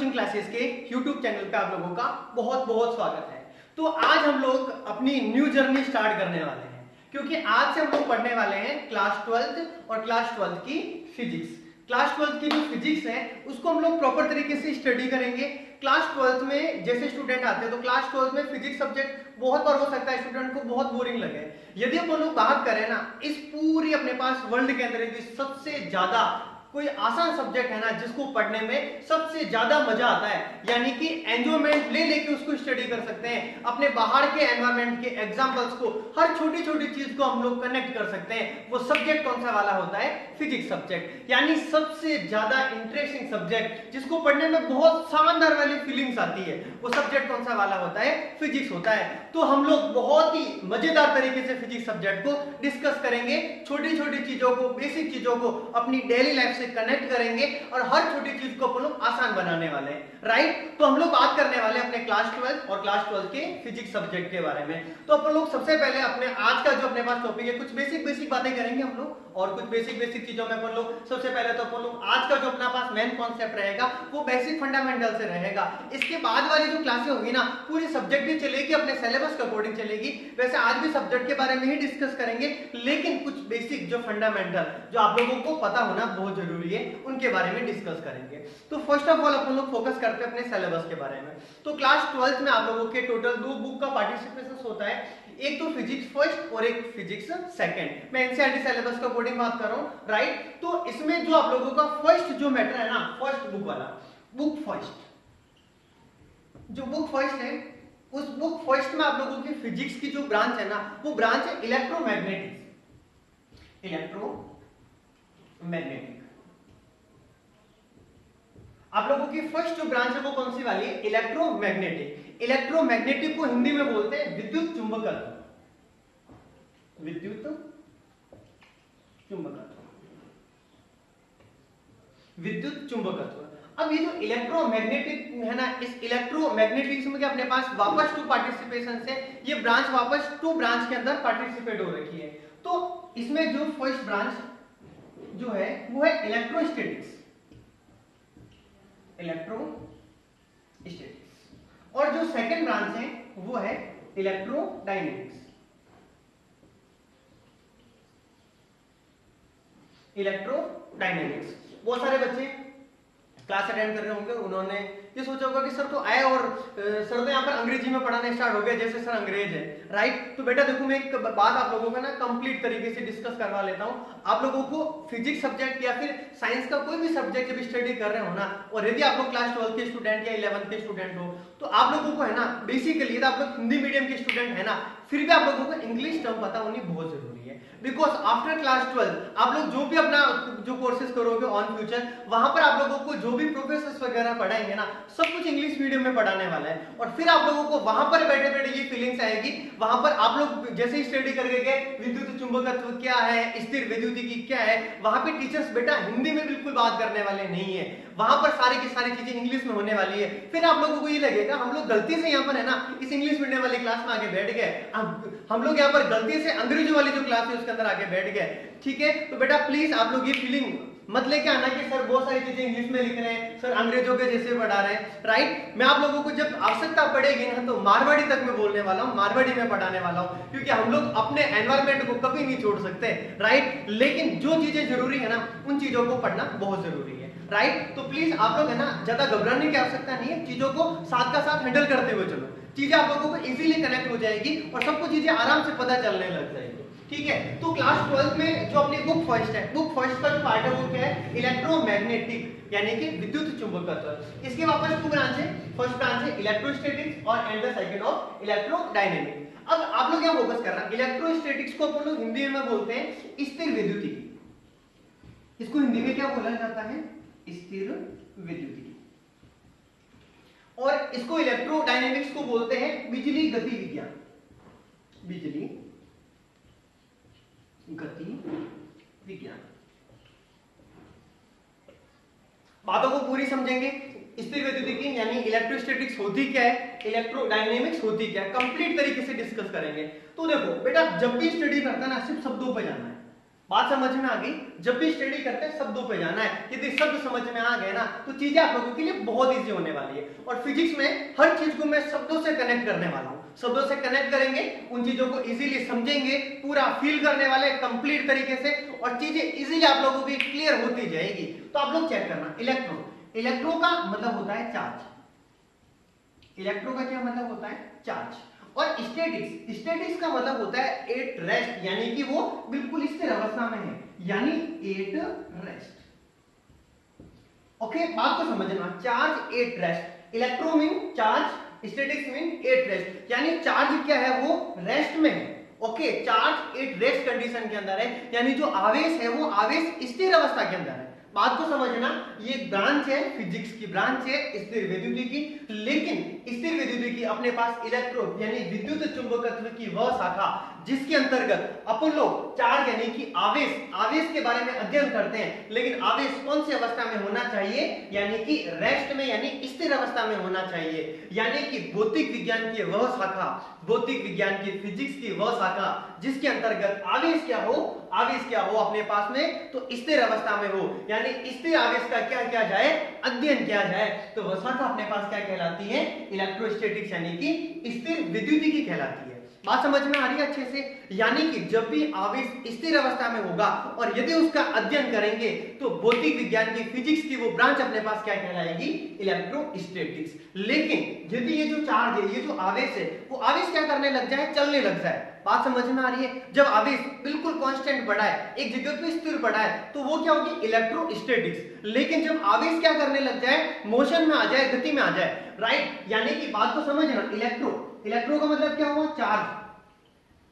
Coaching classes के YouTube channel पे आप लोगों का बहुत बहुत स्वागत है। तो आज हम लोग अपनी न्यू जर्नी स्टार्ट करने वाले हैं, क्योंकि आज से हम लोग पढ़ने वाले हैं क्लास 12th और क्लास 12th की फिजिक्स। क्लास 12th की जो फिजिक्स है उसको हम लोग प्रॉपर तरीके से स्टडी करेंगे। क्लास 12th में जैसे स्टूडेंट आते हैं तो क्लास 12th में फिजिक्स सब्जेक्ट बहुत बार हो सकता है स्टूडेंट को बहुत बोरिंग लगे। यदि हम लोग बात करें ना, इस पूरी अपने पास वर्ल्ड के अंदर यदि सबसे ज्यादा कोई आसान सब्जेक्ट है ना जिसको पढ़ने में सबसे ज्यादा मजा आता है, यानी कि एंजॉयमेंट ले लेके उसको स्टडी कर सकते हैं, अपने बाहर के एनवायरनमेंट के एग्जांपल्स को, हर छोटी छोटी चीज को हम लोग कनेक्ट कर सकते हैं, वो सब्जेक्ट कौन सा वाला होता है? Physics subject. यानी सबसे ज्यादा इंटरेस्टिंग सब्जेक्ट जिसको पढ़ने में बहुत शानदार वाली फीलिंग्स आती है, वो सब्जेक्ट कौन सा वाला होता है? फिजिक्स होता है। तो हम लोग बहुत ही मजेदार तरीके से फिजिक्स सब्जेक्ट को डिस्कस करेंगे, छोटी छोटी चीजों को, बेसिक चीजों को अपनी डेली लाइफ से कनेक्ट करेंगे और हर छोटी चीज को अपन लोग आसान बनाने वाले हैं, राइट। तो हम लोग बात करने वाले हैं अपने क्लास 12 और क्लास 12 के फिजिक्स सब्जेक्ट के बारे में। तो अपन लोग सबसे पहले अपने आज का जो अपने पास टॉपिक है, कुछ बेसिक बातें करेंगे हम लोग, और कुछ बेसिक चीजों में अपन लोग सबसे पहले तो अपन लोग आज का जो अपना पास मेन कॉन्सेप्ट रहेगा वो बेसिक फंडामेंटल से रहेगा। इसके बाद वाली जो क्लासें होगी ना, पूरी सब्जेक्ट ही चलेगी, अपने सिलेबस के अकॉर्डिंग चलेगी। वैसे आज भी सब्जेक्ट के बारे में ही डिस्कस करेंगे, लेकिन कुछ बेसिक जो फंडामेंटल जो आप लोगों को पता होना बहुत जरूरी है उनके बारे में डिस्कस करेंगे। तो फर्स्ट ऑफ ऑल अपन लोग फोकस करते हैं अपने सिलेबस के बारे में। तो क्लास 12th में आप लोगों के टोटल 2 बुक का पार्टिसिपेशन होता है, एक तो फिजिक्स फर्स्ट और एक फिजिक्स सेकंड। मैं एनसीईआरटी सिलेबस के अकॉर्डिंग बात कर रहा हूं, राइट। तो इसमें जो आप लोगों का फर्स्ट जो मैटर है ना, फर्स्ट बुक वाला, बुक फर्स्ट, जो बुक फर्स्ट है, उस बुक फर्स्ट में आप लोगों की फिजिक्स की जो ब्रांच है ना, वो ब्रांच है इलेक्ट्रोमैग्नेटिक्स। इलेक्ट्रोमैग्नेटिक आप लोगों की फर्स्ट जो ब्रांच है वो कौन सी वाली है? इलेक्ट्रोमैग्नेटिक। इलेक्ट्रोमैग्नेटिक को हिंदी में बोलते हैं विद्युत चुंबकत्व। विद्युत चुंबकत्व, विद्युत चुंबकत्व। अब ये जो इलेक्ट्रोमैग्नेटिक है ना, इस इलेक्ट्रोमैग्नेटिज्म के अपने पास वापस 2 पार्टिसिपेशन से ये ब्रांच वापस 2 ब्रांच के अंदर पार्टिसिपेट हो रखी है। तो इसमें जो फर्स्ट ब्रांच जो है वो है इलेक्ट्रोस्टैटिक्स, इलेक्ट्रोस्टैटिक्स। और जो सेकंड ब्रांच है वो है इलेक्ट्रोडायनेमिक्स। इलेक्ट्रोडायनेमिक्स। बहुत सारे बच्चे क्लास अटेंड कर रहे होंगे, उन्होंने ये सोचा होगा कि सर तो आए और सर तो यहाँ पर अंग्रेजी में पढ़ाना स्टार्ट हो गया जैसे सर अंग्रेज है, राइट। तो बेटा देखो, मैं एक बात आप लोगों को ना कंप्लीट तरीके से डिस्कस करवा लेता हूँ। आप लोगों को फिजिक्स सब्जेक्ट या फिर साइंस का कोई भी सब्जेक्ट जब स्टडी कर रहे हो ना, और यदि आप लोग क्लास 12 के स्टूडेंट या 11th के स्टूडेंट हो, तो आप लोगों को है ना बेसिकली, यदि आप लोग हिंदी मीडियम के स्टूडेंट है ना, फिर भी आप लोगों को इंग्लिश टर्म पता होनी बहुत जरूरी है। बिकॉज आफ्टर क्लास 12 आप लोग जो भी अपना जो कोर्सेज करोगे ऑन फ्यूचर, वहां पर आप लोगों को जो भी प्रोफेसर्स वगैरह पढ़ाएंगे ना, सब कुछ इंग्लिश मीडियम में पढ़ाने वाला है। और फिर आप लोगों को वहां पर बैठे बैठे ये फीलिंग्स आएगी, वहां पर आप लोग जैसे ही स्टडी करके गए विद्युत चुंबकत्व क्या है, स्थिर विद्युतिकी क्या है, वहां पे टीचर्स बेटा हिंदी में बिल्कुल बात करने वाले नहीं है, वहां पर सारी की सारी चीजें इंग्लिश में होने वाली है। फिर आप लोगों को ये लगेगा हम लोग गलती से यहाँ पर है ना इस इंग्लिश मीडियम वाली क्लास में आगे बैठ गए, हम लोग यहाँ पर गलती से अंग्रेजी वाली जो क्लास है उसके अंदर आगे बैठ गए, ठीक है। तो बेटा प्लीज आप लोग ये फीलिंग मत लेके आना कि सर बहुत सारी चीजें इंग्लिश में लिख रहे हैं, सर अंग्रेजों के जैसे पढ़ा रहे हैं, राइट। मैं आप लोगों को जब आवश्यकता पड़ेगी ना तो मारवाड़ी तक में बोलने वाला हूँ, मारवाड़ी में पढ़ाने वाला हूँ, क्योंकि हम लोग अपने एनवायरमेंट को कभी नहीं छोड़ सकते, राइट। लेकिन जो चीजें जरूरी है ना उन चीजों को पढ़ना बहुत जरूरी है, राइट। तो प्लीज आप लोग है ना ज्यादा घबराने की आवश्यकता नहीं है, चीजों को साथ का साथ हैंडल करते हुए चलो, चीजें आप लोगों को इजीली कनेक्ट हो जाएगी और सबको चीजें आराम से पता चलने लग जाएगी, ठीक है। तो क्लास 12 में जो अपनी बुक फर्स्ट है, बुक फर्स्ट का जो पार्ट है वो क्या है? इलेक्ट्रोमैग्नेटिक, यानी कि विद्युत चुंबकत्व। इसके वापस 2 ब्रांच है, फर्स्ट ब्रांच है इलेक्ट्रोस्टैटिक्स और and the second of electrodynamic. अब आप लोग क्या फोकस कर रहे हैं? इलेक्ट्रोस्टैटिक्स को अपन लोग हिंदी में बोलते हैं स्थिर विद्युतिकी। इसको हिंदी में क्या बोला जाता है? स्थिर विद्युतिकी। और इसको इलेक्ट्रोडायनेमिक्स को बोलते हैं बिजली गति विज्ञान। बिजली गति विज्ञान। बातों को पूरी समझेंगे। स्थिर विद्युतिकी यानी इलेक्ट्रोस्टैटिक्स होती क्या है, इलेक्ट्रोडायनेमिक्स होती क्या है, कंप्लीट तरीके से डिस्कस करेंगे। तो देखो बेटा, जब भी स्टडी करता है ना सिर्फ शब्दों पे जाना है, बात समझ में आ गई? जब भी स्टडी करते हैं शब्दों पे जाना है, यदि शब्द समझ में आ गए ना तो चीजें आप लोगों के लिए बहुत इजी होने वाली है। और फिजिक्स में हर चीज को मैं शब्दों से कनेक्ट करने वाला हूँ, शब्दों से कनेक्ट करेंगे, उन चीजों को इजीली समझेंगे, पूरा फील करने वाले कंप्लीट तरीके से, और चीजें इजीली आप लोगों की क्लियर होती जाएगी। तो आप लोग चेक करना, इलेक्ट्रो, इलेक्ट्रो का मतलब होता है चार्ज, इलेक्ट्रो का क्या मतलब होता है? चार्ज। और स्टैटिक्स, स्टैटिक्स का मतलब होता है एट रेस्ट, यानी कि वो बिल्कुल स्थिर अवस्था में है, यानी एट रेस्ट। ओके, बात को समझना, charge at rest, electro mean charge, statics mean at rest, यानी चार्ज क्या है वो रेस्ट में है। Okay, charge at rest condition के अंदर है, यानी जो आवेश है वो आवेश स्थिर अवस्था के अंदर है। बात को समझना, ये ब्रांच है, फिजिक्स की ब्रांच है स्थिर विद्युतिकी की, लेकिन स्थिर विद्युतिकी की अपने पास इलेक्ट्रो यानी विद्युत चुंबकत्व की वह शाखा जिसके अंतर्गत अपन लोग चार्ज यानी कि आवेश, आवेश के बारे में अध्ययन करते हैं, लेकिन आवेश कौन सी अवस्था में होना चाहिए? यानी कि रेस्ट में, यानी स्थिर अवस्था में होना चाहिए। यानी कि भौतिक विज्ञान की वह शाखा, भौतिक विज्ञान की फिजिक्स की वह शाखा जिसके अंतर्गत आवेश क्या हो, आवेश क्या हो अपने पास में तो स्थिर अवस्था में हो, यानी स्थिर आवेश का क्या किया जाए? अध्ययन किया जाए, तो वह शाखा अपने पास क्या कहलाती है? इलेक्ट्रोस्टैटिक्स यानी कि स्थिर विद्युतिकी कहलाती है। बात समझ में आ रही है अच्छे से? यानी कि जब भी आवेश स्थिर अवस्था में होगा और यदि उसका अध्ययन करेंगे तो भौतिक विज्ञान की फिजिक्स की वो ब्रांच अपने पास क्या कहलाएगी? इलेक्ट्रोस्टैटिक्स। लेकिन यदि ये जो चार्ज है, ये जो आवेश है, वो आवेश क्या करने लग जाए? चलने लग जाए। बात समझ में आ रही है? जब आवेश बिल्कुल कांस्टेंट पड़ा है, एक जगह पे स्थिर पड़ा है, तो वो क्या होगी? इलेक्ट्रोस्टैटिक्स। लेकिन जब आवेश क्या करने लग जाए? मोशन में आ जाए, गति में आ जाए, राइट? यानी कि बात को समझना, इलेक्ट्रो, इलेक्ट्रो का मतलब क्या हुआ? चार्ज।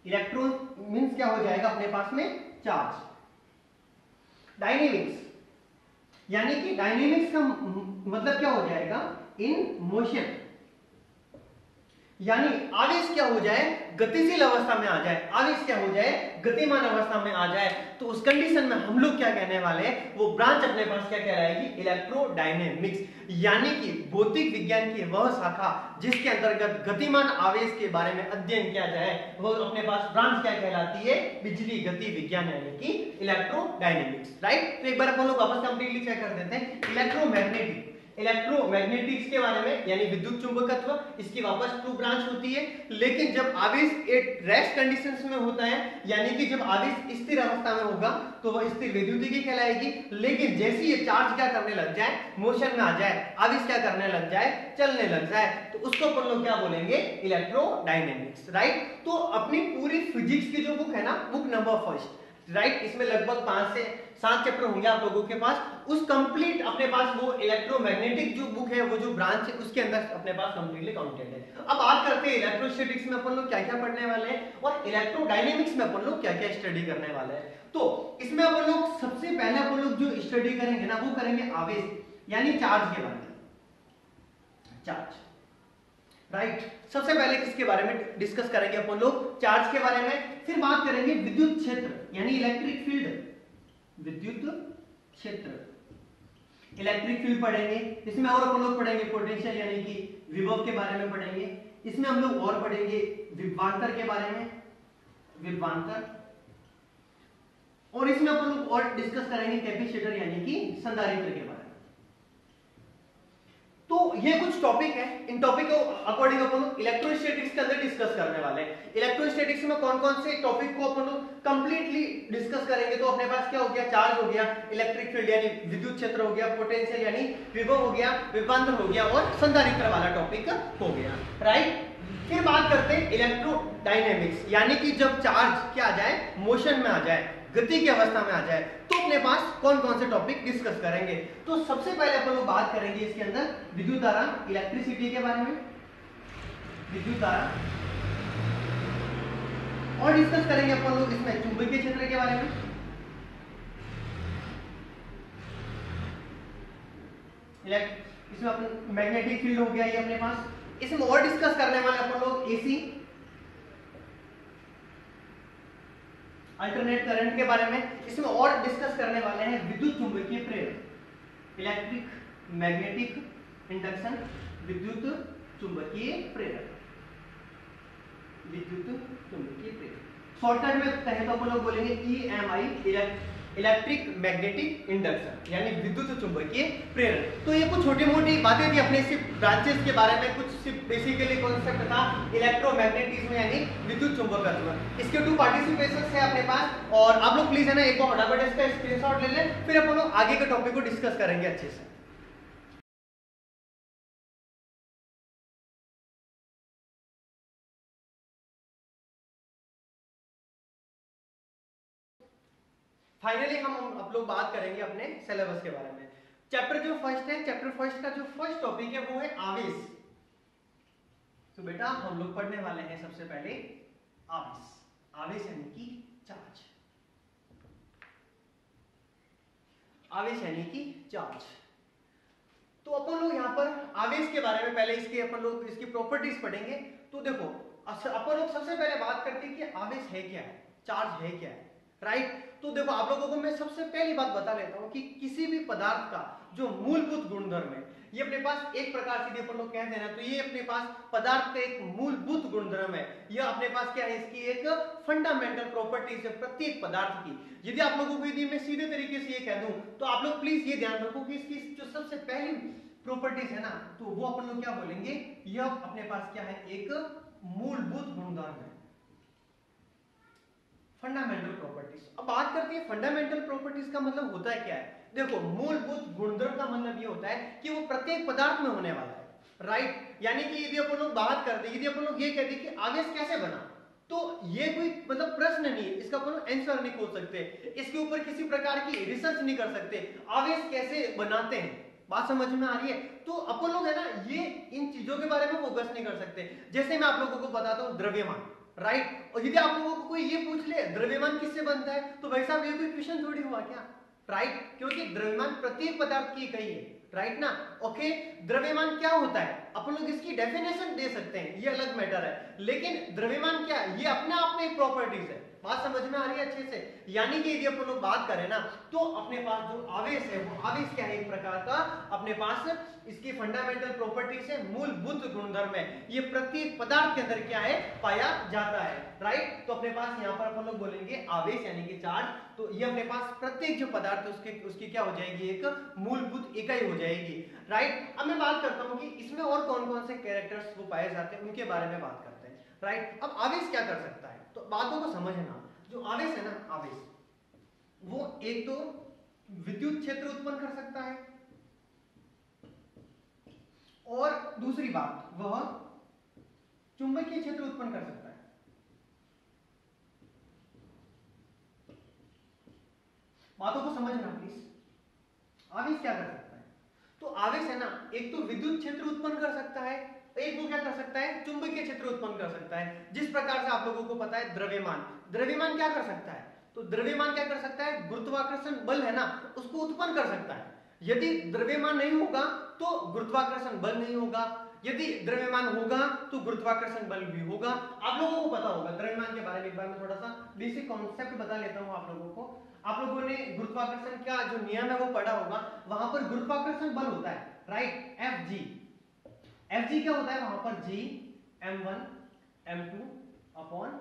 इलेक्ट्रो मींस क्या हो जाएगा अपने पास में? चार्ज। डायनेमिक्स, यानी कि डायनेमिक्स का मतलब क्या हो जाएगा? इन मोशन, यानी आवेश क्या हो जाए? गतिशील अवस्था में आ जाए, आवेश क्या हो जाए? गतिमान अवस्था में आ जाए, तो उस कंडीशन में हम लोग क्या कहने वाले हैं? वो ब्रांच अपने पास क्या कहलाएगी? इलेक्ट्रोडायनेमिक्स। यानी कि भौतिक विज्ञान की वह शाखा जिसके अंतर्गत गतिमान आवेश के बारे में अध्ययन किया जाए, वो अपने पास ब्रांच क्या कहलाती है? बिजली गति विज्ञान, यानी कि इलेक्ट्रोडायनेमिक्स, राइट? तो एक बार अपन लोग वापस कंप्लीटली चेक कर देते हैं। इलेक्ट्रोमैग्नेटिक, इलेक्ट्रोमैग्नेटिक्स के बारे में, यानी विद्युत चुंबकत्व, इसकी वापस टू ब्रांच होती है। लेकिन जब आवेश एक रेस्ट कंडीशंस में होता है, यानी कि जब आवेश स्थिर अवस्था में होगा तो वह स्थिर विद्युतिकी कहलाएगी। लेकिन जैसे ये चार्ज क्या करने लग जाए? मोशन में आ जाए, आवेश क्या करने लग जाए? चलने लग जाए, तो उसको अपन लोग क्या बोलेंगे? Electrodynamics, right? तो अपनी पूरी फिजिक्स की जो बुक है ना, बुक नंबर फर्स्ट, राइट, इसमें लगभग 5 से 7 चैप्टर होंगे आप लोगों के पास। उस कंप्लीट अपने पास वो इलेक्ट्रोमैग्नेटिक जो बुक है, वो जो ब्रांच है, उसके अंदर अपने पास कंप्लीटली काउंटेड है। अब बात करते हैं इलेक्ट्रोस्टैटिक्स में अपन लोग क्या क्या पढ़ने वाले हैं और इलेक्ट्रोडायनेमिक्स में अपन लोग क्या क्या स्टडी करने वाले हैं। तो इसमें अपन लोग सबसे पहले अपन लोग जो स्टडी करेंगे ना, वो करेंगे आवेश यानी चार्ज के बारे में, चार्ज, राइट? सबसे पहले किसके बारे में डिस्कस करेंगे अपन लोग? चार्ज के बारे में। फिर बात करेंगे विद्युत क्षेत्र यानी इलेक्ट्रिक फील्ड, विद्युत क्षेत्र, इलेक्ट्रिक फील्ड पढ़ेंगे। इसमें और अपन लोग पढ़ेंगे पोटेंशियल यानी कि विभव के बारे में पढ़ेंगे। इसमें हम लोग और पढ़ेंगे विभवांतर के बारे में, विभवांतर, और इसमें अपन लोग और डिस्कस करेंगे कैपेसिटर यानी कि संधारित्र के बारे में। तो ये कुछ टॉपिक है, इन टॉपिक को अकॉर्डिंग अपन लोग इलेक्ट्रोस्टैटिक्स के अंदर डिस्कस करने वाले हैं। इलेक्ट्रोस्टैटिक्स में कौन कौन से टॉपिक को अपन लोग कंप्लीटली डिस्कस करेंगे? तो अपने पास क्या हो गया? चार्ज हो गया, इलेक्ट्रिक फील्ड यानी विद्युत क्षेत्र हो गया, पोटेंशियल यानी विभव हो गया, विभवांतर हो गया, और संधारित्र वाला टॉपिक हो गया, राइट? फिर बात करते हैं इलेक्ट्रोडायनेमिक्स, यानी कि जब चार्ज क्या आ जाए? मोशन में आ जाए, गति की अवस्था में आ जाए, तो अपने पास कौन कौन से टॉपिक डिस्कस करेंगे? तो सबसे पहले अपन लोग बात करेंगे इसके अंदर विद्युत धारा, इलेक्ट्रिसिटी के बारे में, विद्युत धारा, और डिस्कस करेंगे अपन लोग इसमें चुंबकीय क्षेत्र के बारे में, इसमें अपन मैग्नेटिक फील्ड हो गया ये अपने पास। इसमें और डिस्कस करने वाले अपन लोग एसी, अल्टरनेट करंट के बारे में। इसमें और डिस्कस करने वाले हैं विद्युत चुंबकीय प्रेरण, इलेक्ट्रिक मैग्नेटिक इंडक्शन, विद्युत चुंबकीय प्रेरण, विद्युत चुंबकीय प्रेरण। शॉर्टकट में कहें तो अपन लोग बोलेंगे EMI, इलेक्ट्रिक मैग्नेटिक इंडक्शन, यानी विद्युत चुंबकीय प्रेरण। तो ये कुछ छोटी मोटी बातें थी अपने सिर्फ ब्रांचेस के बारे में, कुछ सिर्फ बेसिकली कॉन्सेप्ट था इलेक्ट्रोमैग्नेटिज्म यानी विद्युत चुंबकत्व। इसके 2 पार्टिसिपेशंस है अपने पास, और आप लोग प्लीज है ना एक बार फटाफट इसका स्क्रीनशॉट ले लें, फिर अपन लोग आगे के टॉपिक को डिस्कस करेंगे अच्छे से। फाइनली हम आप लोग बात करेंगे अपने सिलेबस के बारे में। चैप्टर जो फर्स्ट है, चैप्टर फर्स्ट का जो फर्स्ट टॉपिक है वो है आवेश। तो बेटा हम लोग पढ़ने वाले हैं सबसे पहले आवेश। आवेश यानी कि चार्ज। आवेश यानी कि चार्ज। तो अपन लोग यहाँ पर आवेश के बारे में पहले इसके अपन लोग इसकी प्रॉपर्टीज पढ़ेंगे। तो देखो अपन लोग सबसे पहले बात करते हैं कि आवेश है क्या है, चार्ज है क्या है, राइट। तो देखो आप लोगों को मैं सबसे पहली बात बता लेता हूं कि किसी भी पदार्थ का जो मूलभूत गुणधर्म है, ये अपने पास एक प्रकार से अपन लोग कहते हैं ना, तो ये अपने पास पदार्थ का एक मूलभूत गुणधर्म है। ये अपने पास क्या है, इसकी एक फंडामेंटल प्रॉपर्टीज है प्रत्येक पदार्थ की। यदि आप लोगों को यदि मैं सीधे तरीके से ये कह दूं तो आप लोग प्लीज ये ध्यान रखो कि इसकी जो सबसे पहली प्रॉपर्टीज है ना, तो वो अपन लोग क्या बोलेंगे, यह अपने पास क्या है, एक मूलभूत गुणधर्म है, फंडामेंटल प्रॉपर्टीज। अब बात करते हैं फंडामेंटल प्रॉपर्टीज का मतलब होता है क्या है। देखो मूलभूत गुणधर्म का मतलब ये होता है कि वो प्रत्येक पदार्थ में होने वाला है, राइट। यानी कि यदि अपन लोग बात करते हैं, यदि अपन लोग ये कहते हैं कि आवेश कैसे बना, तो ये कोई मतलब प्रश्न नहीं है, इसका अपन आंसर नहीं खोज सकते, इसके ऊपर किसी प्रकार की रिसर्च नहीं कर सकते। आवेश कैसे बनाते हैं, बात समझ में आ रही है। तो अपन लोग है ना ये इन चीजों के बारे में फोकस नहीं कर सकते। जैसे मैं आप लोगों को बताता हूँ द्रव्यमान, राइट। और यदि आप लोगों को कोई ये पूछ ले द्रव्यमान किससे बनता है, तो भाई साहब ये कोई क्वेश्चन थोड़ी हुआ क्या, राइट। क्योंकि द्रव्यमान प्रत्येक पदार्थ की इकाई है, राइट ना। ओके, द्रव्यमान क्या होता है अपन लोग इसकी डेफिनेशन दे सकते हैं, ये अलग मैटर है, लेकिन द्रव्यमान क्या है, ये अपने आप में एक प्रॉपर्टीज है। बात समझ में आ रही है अच्छे से। यानी कि यदि अपन लोग बात करें ना, तो अपने पास जो आवेश है वो आवेश क्या है, एक प्रकार का अपने पास इसकी फंडामेंटल प्रॉपर्टीज है, मूलभूत गुणधर्म है, ये प्रत्येक पदार्थ के अंदर क्या है, पाया जाता है, राइट। तो अपने पास यहाँ पर अपन लोग बोलेंगे आवेश यानी कि चार्ज। तो ये अपने पास प्रत्येक जो पदार्थ है उसकी क्या हो जाएगी, एक मूलभूत इकाई हो जाएगी, राइट। अब मैं बात करता हूँ कि इसमें और कौन कौन से कैरेक्टर्स वो पाए जाते हैं, उनके बारे में बात करते हैं, राइट। अब आवेश क्या कर सकता है, तो बातों को समझना। जो आवेश है ना, आवेश वो एक तो विद्युत क्षेत्र उत्पन्न कर सकता है, और दूसरी बात वह चुंबकीय क्षेत्र उत्पन्न कर सकता है। बातों को समझना प्लीज। आवेश क्या कर सकता है, तो आवेश है ना एक तो विद्युत क्षेत्र उत्पन्न कर सकता है, एक वो क्या कर सकता है, चुंबकीय क्षेत्र उत्पन्न कर सकता है। जिस प्रकार से आप लोगों को पता है द्रव्यमान, द्रव्यमान क्या कर सकता है, तो द्रव्यमान क्या कर सकता है, गुरुत्वाकर्षण बल है ना उसको उत्पन्न कर सकता है। यदि द्रव्यमान नहीं होगा तो गुरुत्वाकर्षण बल नहीं होगा, यदि द्रव्यमान होगा तो गुरुत्वाकर्षण बल भी होगा। आप लोगों को पता होगा द्रव्यमान के बारे में, एक बार मैं थोड़ा सा बेसिक कॉन्सेप्ट बता लेता हूं आप लोगों को। आप लोगों ने गुरुत्वाकर्षण का जो नियम है वो पढ़ा होगा, वहां पर गुरुत्वाकर्षण बल होता है, राइट, Fg। Fg क्या होता है वहां पर, G m1 m2 upon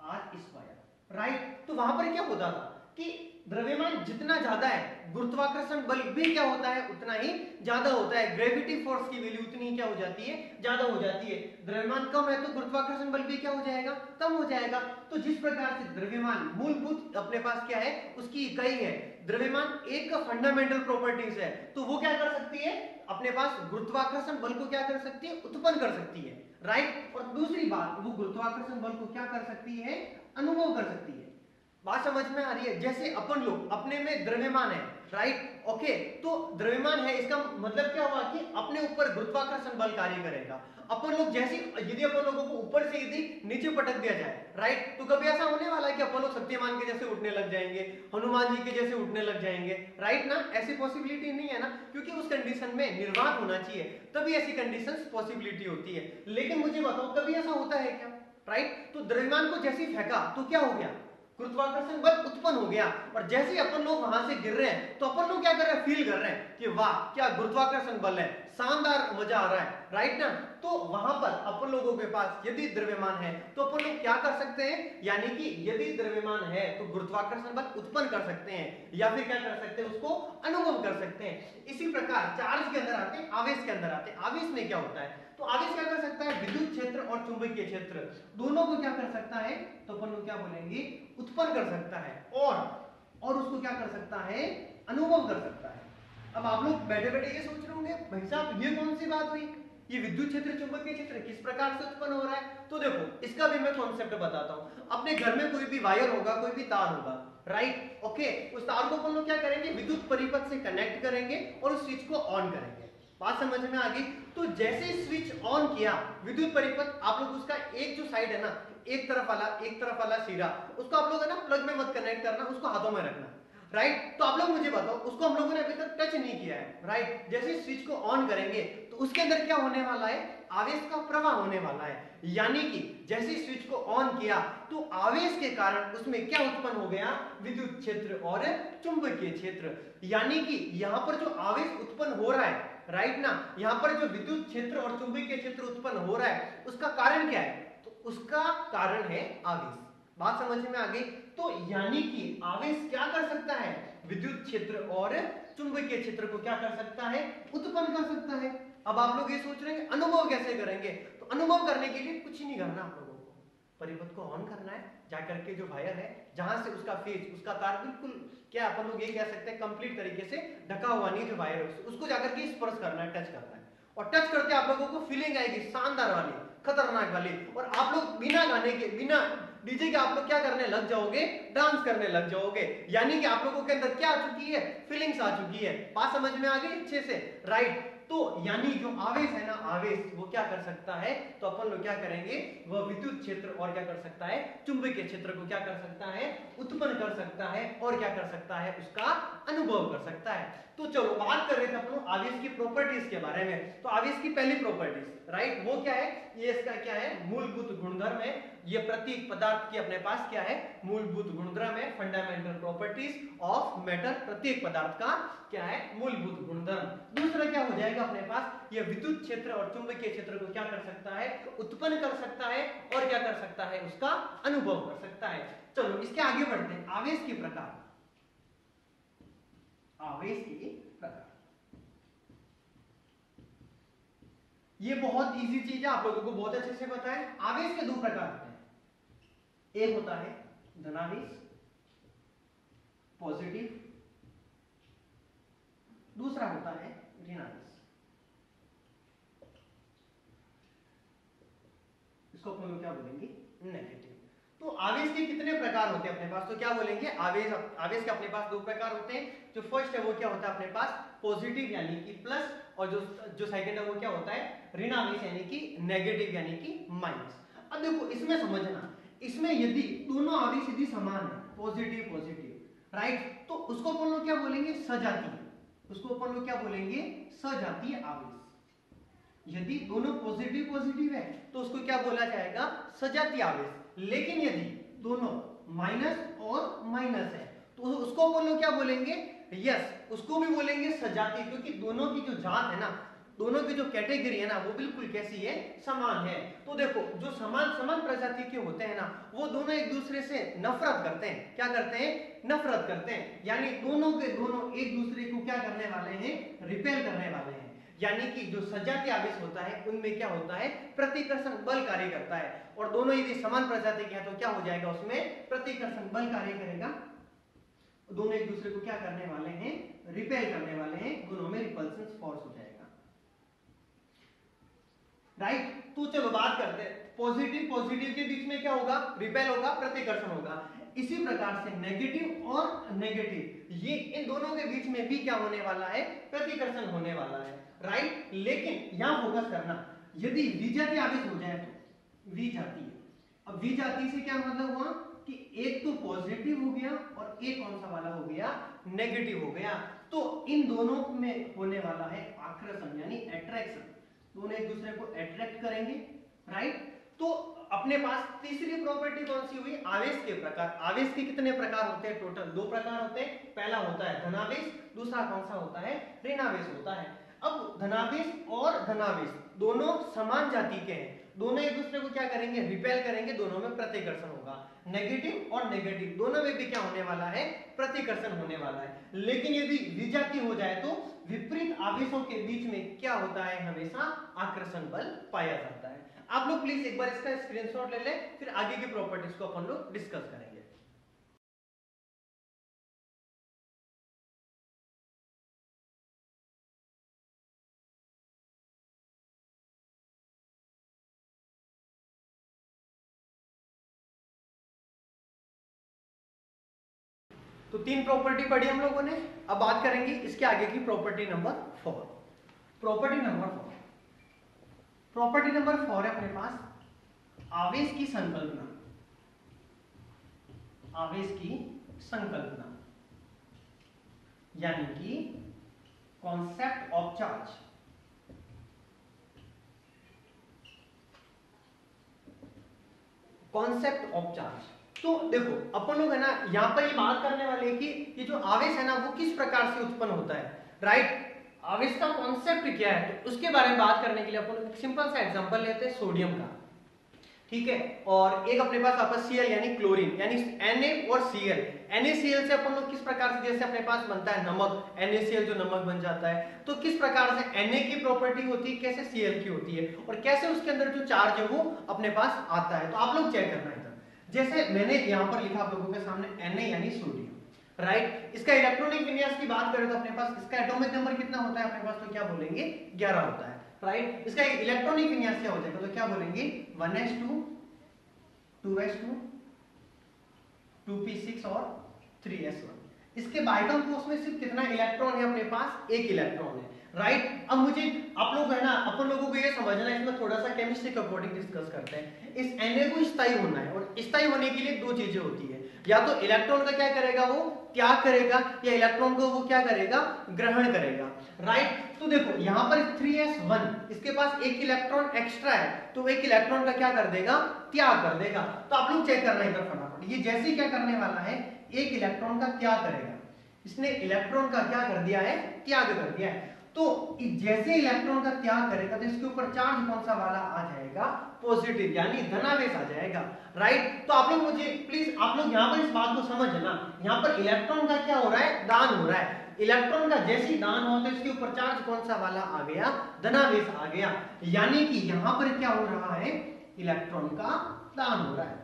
r square, right. तो वहां पर क्या होता था कि द्रव्यमान जितना ज्यादा है गुरुत्वाकर्षण बल भी क्या होता है उतना ही ज्यादा होता है, ग्रेविटी फोर्स की वैल्यू उतनी क्या हो जाती है, ज्यादा हो जाती है। द्रव्यमान कम है तो गुरुत्वाकर्षण बल भी क्या हो जाएगा, कम हो जाएगा। तो जिस प्रकार से द्रव्यमान मूलभूत अपने पास क्या है, उसकी इकाई है, द्रव्यमान एक फंडामेंटल प्रॉपर्टीज है, तो वो क्या कर सकती है, अपने पास गुरुत्वाकर्षण बल को क्या कर सकती है, उत्पन्न कर सकती है, राइट। और दूसरी बात वो गुरुत्वाकर्षण बल को क्या कर सकती है, अनुभव कर सकती है। बात समझ में आ रही है। जैसे अपन लोग अपने में द्रव्यमान है, राइट, ओके, तो द्रव्यमान है इसका मतलब क्या हुआ कि अपने ऊपर गुरुत्वाकर्षण बल कार्य करेगा। अपन लोग जैसे यदि अपन लोगों को ऊपर से यदि नीचे पटक दिया जाए, राइट, तो कभी ऐसा होने वाला है कि अपन लोग शक्तिमान के जैसे उठने लग जाएंगे, हनुमान जी के जैसे उठने लग जाएंगे, राइट ना, ऐसी पॉसिबिलिटी नहीं है ना, क्योंकि उस कंडीशन में निर्वात होना चाहिए, तभी ऐसी कंडीशंस पॉसिबिलिटी होती है। लेकिन मुझे बताओ कभी ऐसा होता है क्या, राइट। तो द्रव्यमान को जैसे फेंका तो क्या हो गया, गुरुत्वाकर्षण बल उत्पन्न हो गया और जैसे ही अपन लोग वहां से गिर रहे हैं तो अपन लोग क्या कर रहे हैं, फील कर रहे हैं कि वाह क्या गुरुत्वाकर्षण बल है, शानदार मजा आ रहा है, राइट ना। तो वहां पर अपन लोगों के पास यदि द्रव्यमान है तो अपन लोग क्या कर सकते हैं, यानी कि यदि द्रव्यमान है तो गुरुत्वाकर्षण बल उत्पन्न कर सकते हैं या फिर क्या कर सकते हैं, उसको अनुभव कर सकते हैं। इसी प्रकार चार्ज के अंदर आते हैं, आवेश के अंदर आते हैं। आवेश में क्या होता है, तो आवेश क्या कर सकता है, विद्युत क्षेत्र और चुंबकीय क्षेत्र दोनों को क्या कर सकता है, तो अपन लोग क्या बोलेंगे, उत्पन्न कर सकता है और उसको क्या कर सकता है, अनुभव कर सकता है। अब आप लोग बैठे बैठे ये सोच रहे होंगे भाई साहब ये कौन सी बात हुई, ये विद्युत क्षेत्र चुंबकीय क्षेत्र किस प्रकार से उत्पन्न हो रहा है। तो देखो इसका भी मैं कॉन्सेप्ट बताता हूं। अपने घर में कोई भी वायर होगा, कोई भी तार होगा, राइट, ओके, उस तार को अपन लोग क्या करेंगे, विद्युत परिपथ से कनेक्ट करेंगे और उस स्विच को ऑन करेंगे। बात समझ में आ गई। तो जैसे स्विच ऑन किया विद्युत परिपथ, आप लोग उसका एक जो साइड है ना, एक तरफ वाला सिरा, उसको आप लोग है ना प्लग में मत कनेक्ट करना, उसको हाथों में रखना, राइट। तो आप लोग मुझे बताओ, उसको हम लोगों ने अभी तक टच नहीं किया है, राइट। जैसे स्विच को ऑन करेंगे तो उसके अंदर क्या होने वाला है, आवेश का प्रवाह होने वाला है। यानी कि जैसे स्विच को ऑन किया तो आवेश के कारण उसमें क्या उत्पन्न हो गया, विद्युत क्षेत्र और चुंबकीय क्षेत्र। यानी कि यहां पर जो आवेश उत्पन्न हो रहा है, राइट ना, यहां पर जो विद्युत क्षेत्र और चुंबकीय क्षेत्र उत्पन्न हो रहा है उसका कारण क्या है, तो उसका कारण है आवेश। बात समझ में आ गई। तो यानी कि आवेश क्या कर सकता है, विद्युत क्षेत्र और चुंबकीय क्षेत्र को क्या कर सकता है, उत्पन्न कर सकता है। अब आप लोग ये सोच रहे हैं अनुभव कैसे करेंगे, तो अनुभव करने के लिए कुछ ही नहीं करना, आप लोगों को परिपथ को ऑन करना है, जाकर के जो वायर है जहां से उसका फेज, उसका तार बिल्कुल क्या अपन लोग ये कह सकते हैं कंप्लीट तरीके से ढका हुआ नहीं जो वायर है उसको जाकर के स्पर्श करना है, टच करना है। और टच करके आप लोगों को फीलिंग आएगी शानदार वाली, खतरनाक वाली, और आप लोग बिना गाने के, बिना डीजे के आप लोग क्या करने लग जाओगे, डांस करने लग जाओगे। यानी कि आप लोगों के अंदर क्या आ चुकी है, फीलिंग्स आ चुकी है। बात समझ में आ गई अच्छे से, राइट। तो यानी जो आवेश है ना, आवेश वो क्या कर सकता है, तो अपन लोग क्या करेंगे, वह विद्युत क्षेत्र और क्या कर सकता है, चुंबकीय क्षेत्र को क्या कर सकता है, उत्पन्न कर सकता है और क्या कर सकता है, उसका अनुभव कर सकता है। तो चलो बात कर रहे थे अपन लोग आवेश की प्रॉपर्टीज के बारे में। तो आवेश की पहली प्रॉपर्टीज, राइट, वो क्या है, ये इसका क्या है, मूलभूत गुणधर्म है। ये प्रत्येक पदार्थ की अपने पास क्या है, मूलभूत गुणधर्म है, फंडामेंटल प्रॉपर्टीज ऑफ मैटर। प्रत्येक पदार्थ का क्या है, मूलभूत गुणधर्म। दूसरा क्या हो जाएगा अपने पास, ये विद्युत क्षेत्र और चुंबकीय क्षेत्र को क्या कर सकता है, उत्पन्न कर सकता है और क्या कर सकता है, उसका अनुभव कर सकता है। चलो इसके आगे बढ़ते हैं, आवेश के प्रकार। आवेश के प्रकार, ये बहुत इजी चीज है, आप लोगों को बहुत अच्छे से पता है। आवेश के दो प्रकार होते हैं, एक होता है धनावेश पॉजिटिव, दूसरा होता है ऋणावेश। इसको अपन लोग क्या बोलेंगे, नेगेटिव। तो आवेश के कितने प्रकार होते हैं अपने पास, तो क्या बोलेंगे, आवेश के अपने पास दो प्रकार होते हैं। जो फर्स्ट है वो क्या होता है अपने पास, पॉजिटिव यानी कि प्लस, और जो सेकंड है वो क्या होता है, ऋणावेश यानी कि नेगेटिव यानी कि माइनस। अब देखो इसमें समझना, इसमें यदि दोनों आवेश यदि समान है, पॉजिटिव पॉजिटिव, राइट, तो उसको अपन लोग क्या बोलेंगे, सजातीय। उसको अपन लोग क्या बोलेंगे, सजातीय आवेश। यदि दोनों पॉजिटिव पॉजिटिव है तो उसको क्या बोला जाएगा, सजातीय आवेश। लेकिन यदि दोनों माइनस और माइनस है तो उसको अपन लोग क्या बोलेंगे, यस, उसको भी बोलेंगे सजातीय, क्योंकि दोनों की जो जात है ना, दोनों की जो कैटेगरी है ना, वो बिल्कुल कैसी है, समान है। तो देखो जो समान प्रजाति के होते हैं ना, वो दोनों एक दूसरे से नफरत करते हैं। क्या करते हैं, नफरत करते हैं। यानी दोनों के दोनों एक दूसरे को क्या करने वाले हैं, रिपेल करने वाले हैं। यानी कि जो सजातीय आवेश होता है उनमें क्या होता है, प्रतिकर्षण बल कार्य करता है। और दोनों यदि समान प्रजाति के हैं तो क्या हो जाएगा, उसमें प्रतिकर्षण बल कार्य करेगा। दोनों एक दूसरे को क्या करने वाले हैं, रिपेल करने वाले हैं, दोनों में रिपल्सन फोर्स हो जाएगा, राइट। तो चलो बात करते हैं, पॉजिटिव पॉजिटिव के बीच में क्या होगा, रिपेल होगा, प्रतिकर्षण होगा। इसी प्रकार से नेगेटिव और नेगेटिव, ये इन दोनों के बीच में भी क्या होने वाला है, प्रतिकर्षण होने वाला है, राइट। लेकिन यहां फोकस करना, यदि विजातीय आवेश हो जाए तो विजातीय, अब विजातीय से क्या मतलब हुआ कि एक तो पॉजिटिव हो गया और एक कौन सा वाला हो गया, नेगेटिव हो गया। तो इन दोनों में होने वाला है आकर्षण यानी अट्रैक्शन, दोनों एक दूसरे को अट्रैक्ट करेंगे, राइट। तो अपने पास तीसरी प्रॉपर्टी कौन सी हुई, आवेश के प्रकार। आवेश के कितने प्रकार होते हैं, टोटल 2 प्रकार होते हैं। पहला होता है धनावेश, दूसरा कौन सा होता है, ऋणावेश होता है। अब धनावेश और धनावेश दोनों समान जाति के हैं, दोनों एक दूसरे को क्या करेंगे, रिपेल करेंगे, दोनों में प्रतिकर्षण होगा। नेगेटिव और नेगेटिव दोनों में भी क्या होने वाला है, प्रतिकर्षण होने वाला है। लेकिन यदि विजातीय हो जाए तो विपरीत आवेशों के बीच में क्या होता है, हमेशा आकर्षण बल पाया जाता है। आप लोग प्लीज एक बार इसका स्क्रीनशॉट ले लें, फिर आगे की प्रॉपर्टीज को अपन लोग डिस्कस करेंगे। तो 3 प्रॉपर्टी पढ़ी हम लोगों ने, अब बात करेंगे इसके आगे की property number 4। Property number 4, property number 4 है अपने पास आवेश की संकल्पना। आवेश की संकल्पना यानी कि concept of charge. Concept of charge. तो देखो अपन लोग है ना यहां पर ये बात करने वाले कि ये जो आवेश है ना वो किस प्रकार से उत्पन्न होता है, राइट। आवेश का कॉन्सेप्ट क्या है तो उसके बारे में बात करने के लिए अपन लोग एक सिंपल सा एग्जांपल लेते हैं सोडियम का, ठीक है। और एक अपने पास आपस Cl यानी क्लोरीन यानी Na और Cl। NaCl से अपन लोग किस प्रकार से, जैसे अपने पास बनता है नमक, NaCl जो नमक बन जाता है, तो किस प्रकार से Na की प्रॉपर्टी होती है, कैसे Cl की होती है, और कैसे उसके अंदर जो चार्ज है वो अपने पास आता है। तो आप लोग चेक करना इधर, जैसे मैंने यहाँ पर लिखा आप लोगों के सामने Na यानी सोडियम, राइट। इसका इलेक्ट्रॉनिक विन्यास की बात करें तो अपने पास इसका एटॉमिक नंबर कितना होता है अपने पास, तो क्या बोलेंगे 11 होता है, राइट। इसका इलेक्ट्रॉनिक विन्यास क्या हो जाएगा, तो क्या बोलेंगे 1s2 2s2 2p6 और 3s1। इसके बाइटम फोर्स में सिर्फ कितना इलेक्ट्रॉन है अपने पास, एक इलेक्ट्रॉन है, राइट। अब मुझे आप लोग है ना अपन लोगों को ये समझना है, इसमें थोड़ा सा केमिस्ट्री के अकॉर्डिंग डिस्कस करते हैं। इस Na को स्थायी होना है, और स्थायी होने के लिए दो चीजें होती है, या तो इलेक्ट्रॉन का क्या करेगा वो त्याग करेगा, या इलेक्ट्रॉन को वो क्या करेगा ग्रहण करेगा, राइट। तो देखो यहाँ पर 3s1 इसके पास एक इलेक्ट्रॉन एक्स्ट्रा है, तो एक इलेक्ट्रॉन का क्या कर देगा, त्याग कर देगा। तो आप लोग चेक करना इधर फटाफट, ये जैसे क्या करने वाला है, एक इलेक्ट्रॉन का त्याग करेगा, इसने इलेक्ट्रॉन का क्या कर दिया है, त्याग कर दिया है। तो जैसे इलेक्ट्रॉन का त्याग करेगा तो इसके ऊपर चार्ज कौन सा वाला आ जाएगा, पॉजिटिव यानी धनावेश आ जाएगा, राइट। तो आप लोग मुझे प्लीज आप लोग यहाँ पर इस बात को समझना, यहाँ पर इलेक्ट्रॉन का क्या हो रहा है, दान हो रहा है। इलेक्ट्रॉन का जैसे ही दान हुआ तो इसके ऊपर चार्ज कौन सा वाला आ गया, धनावेश आ गया, यानी कि यहाँ पर क्या हो रहा है, इलेक्ट्रॉन का दान हो रहा है।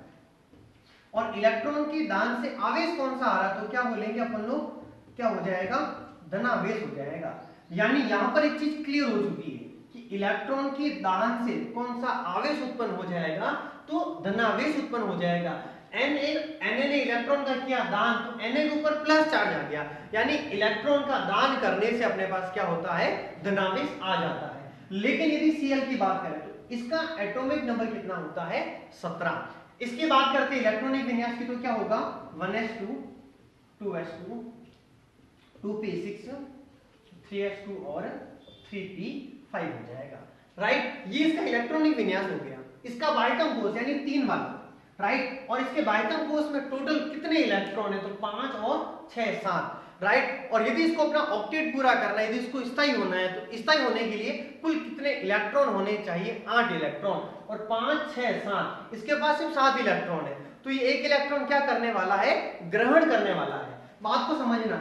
और इलेक्ट्रॉन के दान से आवेश कौन सा आ रहा है, तो क्या बोलेंगे अपन लोग, क्या हो जाएगा, धनावेश हो जाएगा। यानी यहां पर एक चीज क्लियर हो चुकी है कि इलेक्ट्रॉन के दान से कौन सा आवेश उत्पन्न हो जाएगा, तो धनावेश उत्पन्न हो जाएगा। Na ने इलेक्ट्रॉन का किया दान, तो Na के ऊपर प्लस चार्ज आ गया, यानी इलेक्ट्रॉन का दान करने से अपने पास क्या होता है, धनावेश आ जाता है। लेकिन यदि Cl की बात करें तो इसका एटॉमिक नंबर कितना होता है, 17। इसकी बात करते हैं इलेक्ट्रॉनिक विन्यास की, तो क्या होगा 1s2 2s2 2p6 3s2 और 3p5 हो जाएगा, राइट। ये इसका इलेक्ट्रॉनिक विन्यास हो गया। इसका बाइटम कोष यानी 3 वाला, राइट। और इसके बाइटम कोष में टोटल कितने इलेक्ट्रॉन है, तो 5 और 6 7, राइट। और यदि इसको अपना ऑक्टेट पूरा करना है, यदि इसको स्थायी होना है, तो स्थायी होने के लिए कुल कितने इलेक्ट्रॉन होने चाहिए, 8 इलेक्ट्रॉन, और 5 6 7 इसके पास सिर्फ 7 इलेक्ट्रॉन है, तो ये एक इलेक्ट्रॉन क्या करने वाला है, ग्रहण करने वाला है। बात को समझना,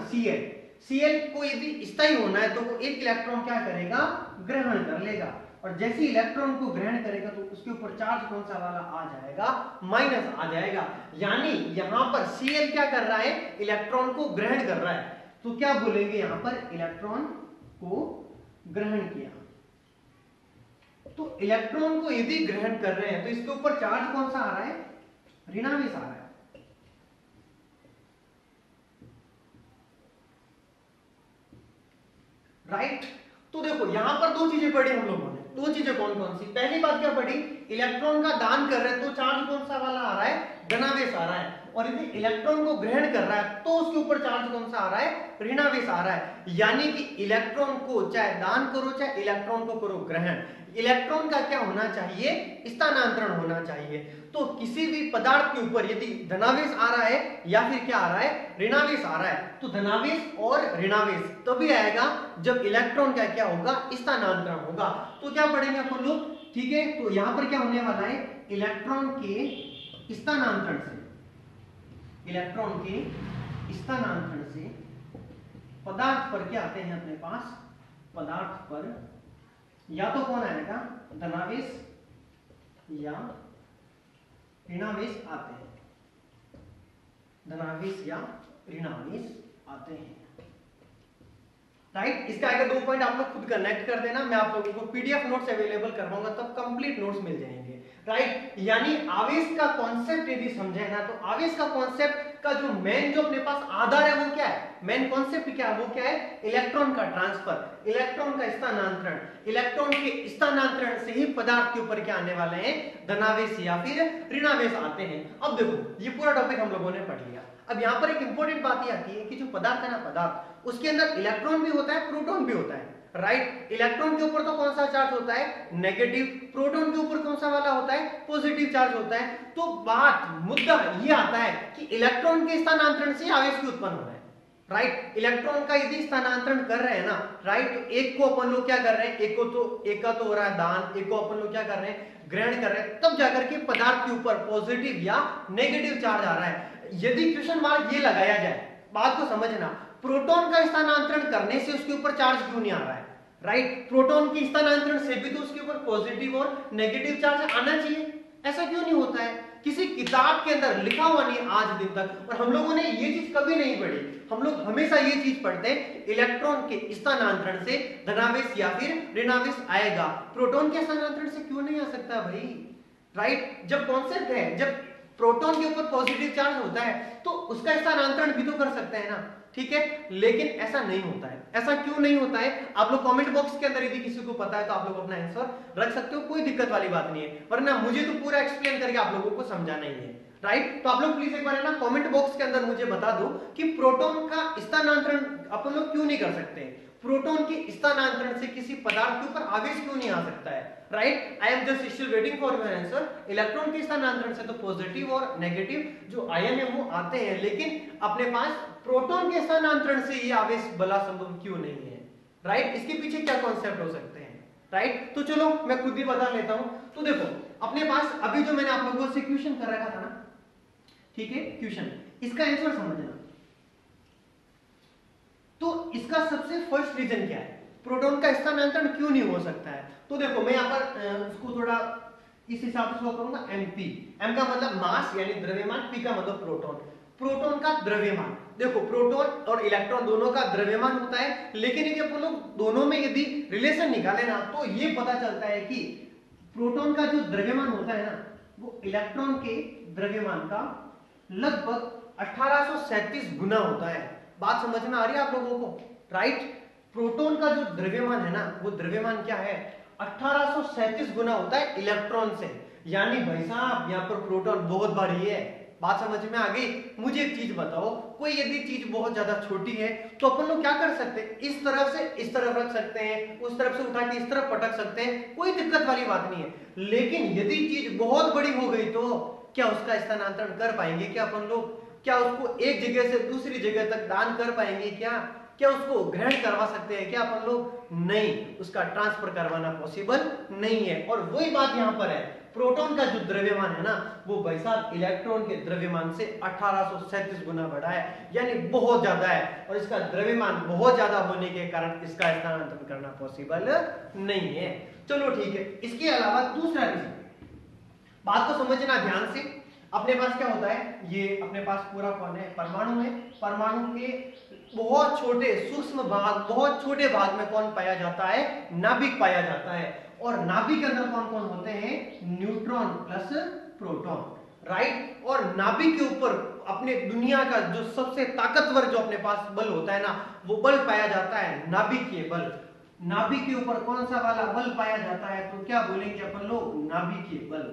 Cl को यदि स्थायी होना है तो वो एक इलेक्ट्रॉन क्या करेगा, ग्रहण कर लेगा, और जैसे इलेक्ट्रॉन को ग्रहण करेगा तो उसके ऊपर चार्ज कौन सा वाला आ जाएगा, माइनस आ जाएगा। यानी यहां पर Cl क्या कर रहा है, इलेक्ट्रॉन को ग्रहण कर रहा है, तो क्या बोलेंगे यहां पर, इलेक्ट्रॉन को ग्रहण किया। तो इलेक्ट्रॉन को यदि ग्रहण कर रहे हैं तो इसके ऊपर चार्ज कौन सा आ रहा है, ऋणावेश आ रहा है, राइट। तो देखो यहां पर दो चीजें पढ़ी हम लोगों ने, दो चीजें कौन कौन सी, पहली बात क्या पढ़ी, इलेक्ट्रॉन का दान कर रहे हैं तो चार्ज कौन सा वाला आ रहा है, धनावेश आ रहा है। और यदि इलेक्ट्रॉन को ग्रहण कर रहा है तो उसके ऊपर चार्ज कौन सा आ रहा है, ऋणावेश आ रहा है। यानी कि इलेक्ट्रॉन को चाहे दान करो चाहे इलेक्ट्रॉन को करो ग्रहण, इलेक्ट्रॉन का क्या होना चाहिए, स्थानांतरण होना चाहिए। तो किसी भी पदार्थ के ऊपर यदि धनावेश आ रहा है या फिर क्या आ रहा है, ऋणावेश आ रहा है, तो धनावेश और ऋणावेश तभी आएगा जब इलेक्ट्रॉन का क्या होगा, स्थानांतरण होगा। तो क्या पढ़ेंगे अपन लोग, ठीक है। तो यहां पर क्या होने वाला है, इलेक्ट्रॉन के स्थानांतरण से, इलेक्ट्रॉन के स्थानांतरण से पदार्थ पर क्या आते हैं अपने पास, पदार्थ पर या तो कौन आएगा, धनावेश या ऋणावेश आते हैं, धनावेश या ऋणावेश आते हैं, राइट। इसका आगे 2 पॉइंट आप लोग खुद कनेक्ट कर देना, मैं आप लोगों को पीडीएफ नोट्स अवेलेबल करवाऊंगा, तब कंप्लीट नोट्स मिल जाएंगे, राइट। यानी आवेश का कॉन्सेप्ट यदि समझे ना, तो आवेश का कॉन्सेप्ट का जो मेन जो अपने पास आधार है वो क्या है, मेन कॉन्सेप्ट क्या है, वो क्या है, इलेक्ट्रॉन का ट्रांसफर, इलेक्ट्रॉन का स्थानांतरण। इलेक्ट्रॉन के स्थानांतरण से ही पदार्थ के ऊपर क्या आने वाले हैं, धनावेश या फिर ऋणावेश आते हैं। अब देखो ये पूरा टॉपिक हम लोगों ने पढ़ लिया। अब यहाँ पर एक इंपॉर्टेंट बात ये आती है कि जो पदार्थ है ना, पदार्थ, उसके अंदर इलेक्ट्रॉन भी होता है, प्रोटॉन भी होता है, राइट। इलेक्ट्रॉन के ऊपर तो कौन सा चार्ज होता है, नेगेटिव, प्रोटॉन के ऊपर कौन सा वाला होता है, पॉजिटिव चार्ज होता है। तो बात मुद्दा ये आता है कि इलेक्ट्रॉन के स्थानांतरण से आवेश की उत्पन्न होना है, राइट। इलेक्ट्रॉन का यदि स्थानांतरण कर रहे हैं ना, राइट, तो एक को अपन लोग क्या कर रहे हैं, एक का तो हो रहा है दान, एक को अपन लोग क्या कर रहे हैं, ग्रहण कर रहे हैं, तब जाकर के पदार्थ के ऊपर पॉजिटिव या नेगेटिव चार्ज आ रहा है। यदि क्वेश्चन मार्क ये लगाया जाए, बात को समझना, प्रोटॉन का स्थानांतरण करने से उसके ऊपर चार्ज क्यों नहीं आ रहा है, राइट। प्रोटॉन के स्थानांतरण से भी तो उसके ऊपर पॉजिटिव और नेगेटिव चार्ज आना चाहिए, ऐसा क्यों नहीं होता है, किसी किताब के अंदर लिखा हुआ नहीं आज दिन तक। और हम लोगों ने ये चीज कभी नहीं पढ़ी, हम लोग हमेशा ये चीज पढ़ते हैं, इलेक्ट्रॉन के स्थानांतरण से धनावेश या फिर ऋणावेश आएगा, प्रोटॉन के स्थानांतरण से क्यों नहीं आ सकता भाई, राइट। जब कॉन्सेप्ट है, जब प्रोटॉन के ऊपर पॉजिटिव चार्ज होता है तो उसका स्थानांतरण भी तो कर सकते हैं ना, ठीक है। लेकिन ऐसा नहीं होता है, ऐसा क्यों नहीं होता है, आप लोग कमेंट बॉक्स के अंदर यदि किसी को पता है तो आप लोग अपना आंसर रख सकते हो, कोई दिक्कत वाली बात नहीं है, वरना मुझे तो पूरा एक्सप्लेन करके आप लोगों को समझाना ही है, राइट। तो आप लोग प्लीज एक बार है ना कमेंट बॉक्स के अंदर मुझे बता दो कि प्रोटॉन का स्थानांतरण अपन लोग क्यों नहीं कर सकते, प्रोटॉन के स्थानांतरण से किसी पदार्थ के ऊपर आवेश क्यों नहीं आ सकता है, right. I am just still waiting for your answer. Electron के स्थानांतरण से तो पॉजिटिव और नेगेटिव जो आयन है वो आते हैं, लेकिन अपने पास प्रोटॉन के स्थानांतरण से ये आवेश बला संभव क्यों नहीं है, राइट। इसके पीछे क्या कॉन्सेप्ट हो सकते हैं, राइट। तो चलो मैं खुद ही बता लेता हूं। तो देखो अपने पास अभी जो मैंने आप लोगों से क्वेश्चन कर रखा था ना, ठीक है, क्वेश्चन, इसका आंसर समझना। तो इसका सबसे फर्स्ट रीजन क्या है, प्रोटॉन का स्थानांतरण क्यों नहीं हो सकता है। तो देखो मैं यहाँ पर इसको थोड़ा इस हिसाब से शो करूंगा, MP, M का मतलब मास यानी द्रव्यमान, P का मतलब प्रोटॉन, प्रोटॉन का द्रव्यमान। देखो प्रोटॉन और इलेक्ट्रॉन दोनों का द्रव्यमान होता है, लेकिन यदि अपन लोग दोनों में यदि रिलेशन निकाले ना तो ये पता चलता है कि प्रोटॉन का जो द्रव्यमान होता है ना वो इलेक्ट्रॉन के द्रव्यमान का लगभग 1837 गुना होता है। बात समझ में आ रही है आप लोगों को, राइट। प्रोटॉन का जो द्रव्यमान है ना वो द्रव्यमान क्या है, 1837 गुना होता है इलेक्ट्रॉन से। यानी भाई साहब यहाँ पर प्रोटॉन बहुत भारी है। बात समझ में आ गई। मुझे एक चीज बताओ, कोई यदि चीज बहुत ज्यादा छोटी है तो अपन लोग क्या कर सकते हैं, इस तरफ से इस तरफ रख सकते हैं, उस तरफ से उठा के इस तरफ पटक सकते हैं, कोई दिक्कत वाली बात नहीं है। लेकिन यदि चीज बहुत बड़ी हो गई तो क्या उसका स्थानांतरण कर पाएंगे क्या अपन लोग, क्या उसको एक जगह से दूसरी जगह तक दान कर पाएंगे क्या उसको ग्रहण करवा सकते हैं क्या अपन लोग, नहीं, उसका ट्रांसफर करवाना पॉसिबल नहीं है। और वही बात यहाँ पर है, प्रोटॉन का जो द्रव्यमान है ना वो भाई साहब इलेक्ट्रॉन के द्रव्यमान से 1837 गुना बड़ा है, यानी बहुत ज्यादा है। और इसका द्रव्यमान बहुत ज्यादा होने के कारण इसका स्थानांतरण करना पॉसिबल नहीं है। चलो ठीक है, इसके अलावा दूसरा रीजन, बात को समझना ध्यान से। अपने पास क्या होता है, ये अपने पास पूरा कौन है, परमाणु है। परमाणु के बहुत छोटे सूक्ष्म भाग, बहुत छोटे भाग में कौन पाया जाता है, नाभिक पाया जाता है। और नाभिक के अंदर कौन कौन होते हैं, न्यूट्रॉन प्लस प्रोटॉन, राइट। और नाभिक के ऊपर अपने दुनिया का जो सबसे ताकतवर जो अपने पास बल होता है ना वो बल पाया जाता है नाभिकीय बल। नाभिक के ऊपर कौन सा वाला बल पाया जाता है, तो क्या बोलेंगे अपन लोग, नाभिकीय बल।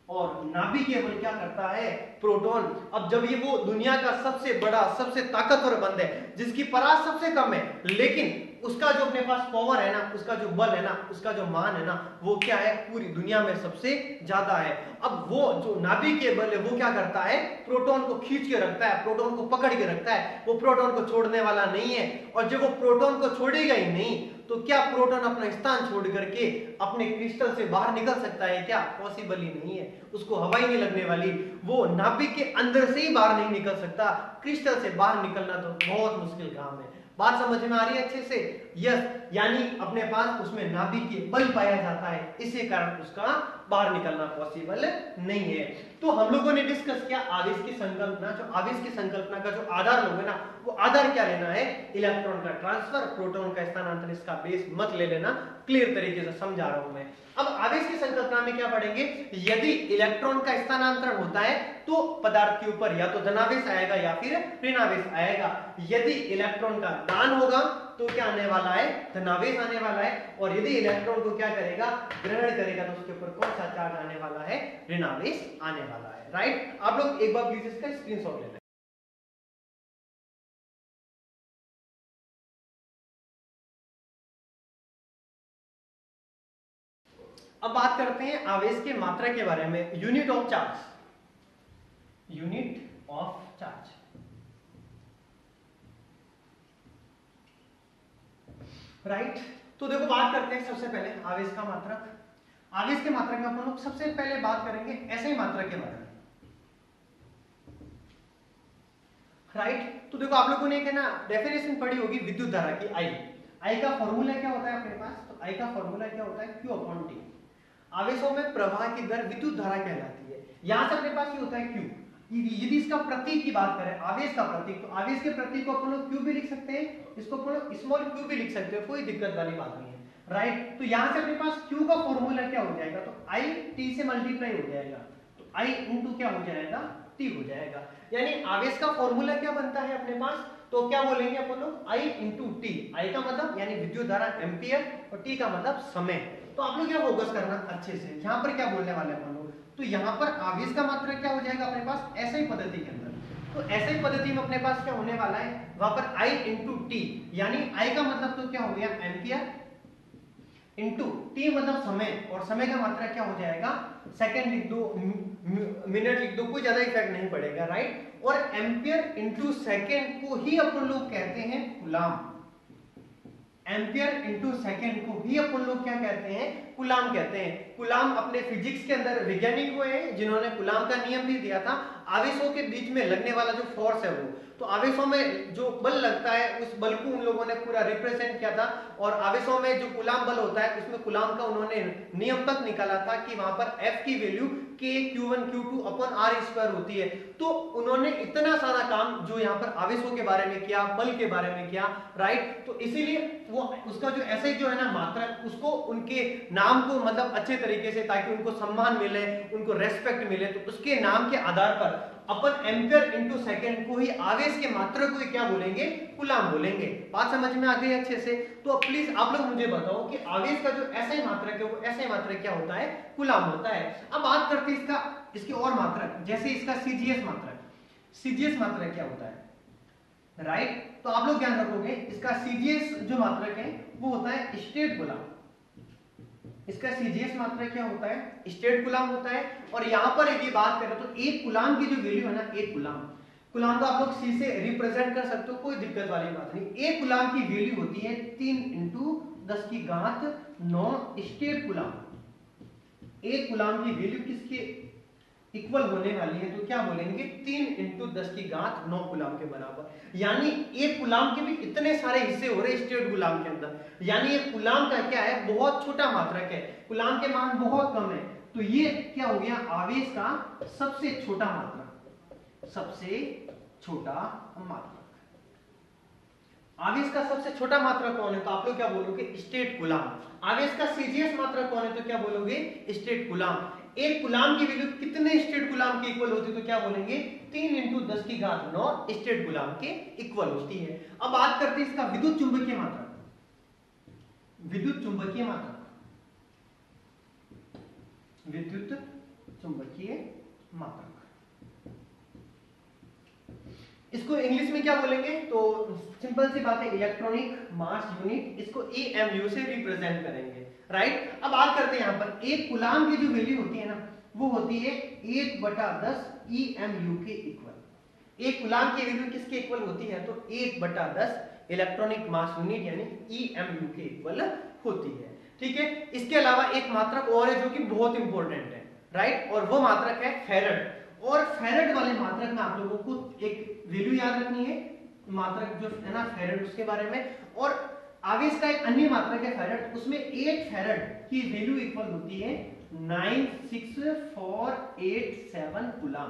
और नाभिकीय बल क्या करता है, प्रोटॉन। अब जब ये वो दुनिया का सबसे बड़ा सबसे ताकतवर बंद है जिसकी परास सबसे कम है, लेकिन उसका जो अपने पास पावर है ना, उसका जो बल है ना, उसका जो मान है ना, वो क्या है, पूरी दुनिया में सबसे ज्यादा है। अब वो जो नाभिकीय बल है वो क्या करता है, प्रोटॉन को खींच के रखता है, प्रोटॉन को पकड़ के रखता है, वो प्रोटॉन को छोड़ने वाला नहीं है। और जब वो प्रोटॉन को छोड़ेगा ही नहीं तो क्या प्रोटॉन अपना स्थान छोड़ करके अपने क्रिस्टल से बाहर निकल सकता है क्या, पॉसिबल ही नहीं है, उसको हवा ही नहीं लगने वाली, वो नाभिक के अंदर से ही बाहर नहीं निकल सकता, क्रिस्टल से बाहर निकलना तो बहुत मुश्किल काम है। बात समझ में आ रही है अच्छे से, यस, यानी अपने पास उसमें नाभिकीय बल पाया जाता है, इसी कारण उसका बाहर निकलना पॉसिबल नहीं है। तो हम लोगों ने डिस्कस किया आवेश की संकल्पना, जो आवेश की संकल्पना का जो आधार लोगे ना, वो आधार क्या लेना है, इलेक्ट्रॉन का ट्रांसफर, प्रोटॉन का स्थानांतरण, इसका बेस मत ले लेना, क्लियर तरीके से समझा रहा हूं मैं। अब आवेश की संकल्पना में क्या पढ़ेंगे, यदि इलेक्ट्रॉन का स्थानांतरण होता है तो पदार्थ के ऊपर या तो धनावेश आएगा या फिर ऋणावेश आएगा। यदि इलेक्ट्रॉन का दान होगा तो क्या आने वाला है, धनावेश आने वाला है। और यदि इलेक्ट्रॉन को क्या करेगा, ग्रहण करेगा, तो उसके ऊपर कौन सा चार्ज आने वाला है, ऋणावेश आने वाला है। राइट, आप लोग एक बार प्लीज इसका स्क्रीनशॉट ले लें। अब बात करते हैं आवेश के मात्रा के बारे में, unit of charge, unit of charge. Right, तो देखो बात करते हैं सबसे पहले आवेश का मात्रक। आवेश के मात्रक में अपन लोग सबसे पहले बात करेंगे ऐसे ही मात्रक के बारे में। राइट, तो देखो आप लोगों ने ना डेफिनेशन पढ़ी होगी विद्युत धारा की, आई। आई का फॉर्मूला क्या होता है अपने पास, तो आई का फॉर्मूला क्या होता है, Q अपॉन T। आवेशों में प्रवाह की दर विद्युत धारा कहलाती है। यहां से अपने पास ये होता है Q। यदि इसका प्रतीक की बात करें, आवेश का प्रतीक, तो आवेश के प्रतीक को अपन लोग Q भी लिख सकते हैं, इसको अपन लोग स्मॉल q भी लिख सकते हैं, कोई दिक्कत वाली बात नहीं है। राइट, तो यहां से अपने पास Q का फॉर्मूला क्या हो जाएगा, तो I T से मल्टीप्लाई हो जाएगा, तो I इंटू क्या हो जाएगा, T हो जाएगा। यानी आवेश का फॉर्मूला क्या बनता है अपने पास, तो क्या बोलेंगे अपन लोग, I इंटू टी। आई का मतलब यानी विद्युत धारा एम्पियर, और T का मतलब समय। तो आप लोग क्या फोकस करना अच्छे से, यहाँ पर क्या बोलने वाले अपन लोग, तो यहाँ पर आवेश का मात्रा क्या हो जाएगा अपने पास ऐसे ही पद्धति के अंदर। तो ऐसे ही पद्धति में अपने पास क्या होने वाला है, वहां पर I इंटू टी, यानी I का मतलब तो क्या हो गया एम्पियर, इंटू टी मतलब समय, और समय का मात्रा क्या हो जाएगा, सेकंड लिख दो, मिनट लिख दो, कोई ज्यादा इफेक्ट नहीं पड़ेगा। राइट, और एम्पियर इंटू सेकंड को ही अपन लोग कहते हैं कूलाम। एम्पियर इंटू सेकेंड को ही अपन लोग क्या कहते हैं, कूलाम कहते हैं। कूलाम अपने फिजिक्स के अंदर वैज्ञानिक हुए हैं जिन्होंने कूलाम का नियम भी दिया था। आवेशों के बीच में लगने वाला जो फोर्स है वो, तो आवेशों में जो बल लगता है उस बल को उन लोगों ने पूरा रिप्रेजेंट किया था। और आवेशों में जो कूलाम बल होता है उसमें कूलाम का उन्होंने नियम तक निकाला था कि वहां पर F की वैल्यू K Q1 Q2 अपन R स्क्वायर होती है। तो उन्होंने इतना सारा काम जो यहाँ पर आवेशों के बारे में किया, बल के बारे में किया। राइट, तो इसीलिए वो उसका जो ऐसे जो है ना मात्रक, उसको उनके नाम को मतलब अच्छे तरीके से, ताकि उनको सम्मान मिले, उनको रेस्पेक्ट मिले, तो उसके नाम के आधार पर अपन एम्पियर इंटू सेकेंड को ही आवेश के मात्रक को ही क्या बोलेंगे, कूलाम बोलेंगे। बात समझ में आ गई अच्छे से। तो प्लीज आप लोग मुझे बताओ कि आवेश का जो SI मात्रक है वो SI मात्रक क्या होता है, कूलाम होता है। अब बात करते हैं इसकी और मात्रक, जैसे इसका CGS मात्रक। CGS मात्रक क्या होता है, राइट, तो आप लोग ध्यान रखोगे इसका CGS जो मात्रक है वो होता है स्टेट कूलाम। इसका CGS मात्रक क्या होता है, स्टेट कूलाम होता है। और यहां पर यदि बात करें तो एक कूलाम की जो वैल्यू है ना, एक कूलाम, कूलाम तो आप लोग C से रिप्रेजेंट कर सकते हो, कोई दिक्कत वाली बात नहीं। एक कूलाम की वैल्यू होती है 3 इंटू 10 की घात 9 स्टेट कूलाम। एक कूलाम की वैल्यू किसके इक्वल होने वाली है, तो क्या बोलेंगे 3 इंटू 10 की घात 9 कूलाम के बराबर। यानी एक कूलाम के भी इतने सारे हिस्से हो रहे हैं स्टेट कूलाम के अंदर, यानी एक कूलाम का क्या है, बहुत छोटा मात्रक है, कूलाम के मान बहुत कम है। तो ये क्या हो गया, आवेश का सबसे छोटा मात्रक, सबसे छोटा मात्रक। आवेश का सबसे छोटा मात्रक कौन है, तो आप लोग क्या बोलोगे, स्टेट कूलाम। आवेश का CGS मात्रक कौन है, तो क्या बोलोगे, स्टेट कूलाम। एक कूलाम की वैल्यू कितने स्टेट कूलाम के इक्वल होती है, तो क्या बोलेंगे 3 इंटू 10 की घात 9 स्टेट कूलाम के इक्वल होती है। अब बात करते हैं इसका विद्युत चुंबकीय मात्रक। विद्युत चुंबकीय मात्रक, विद्युत चुंबकीय मात्रक। इसको इंग्लिश में क्या बोलेंगे? तो सिंपल सी बात है, इलेक्ट्रॉनिक मास यूनिट, इसको EMU से रिप्रेजेंट करेंगे, राइट। अब बात करते हैं यहाँ पर एक कूलाम की जो वैल्यू होती है ना, वो होती है 1/10 EMU के इक्वल। एक कूलाम की वैल्यू किसके इक्वल होती है? तो 1/10 इलेक्ट्रॉनिक मास यूनिट यानी EMU के इक्वल होती है, ठीक है। इसके अलावा एक मात्रक और है जो कि बहुत इंपॉर्टेंट है, राइट, और वो मात्रक है फेरेड। और फेरेड वाले मात्रक में आप लोगों को एक वैल्यू याद रखनी है, मात्रक जो है ना फेरेड, उसके बारे में। और आगे इसका एक अन्य मात्रक है फेरेड, उसमें 1 फेरेड की वैल्यू इक्वल होती है 96487 कूलाम,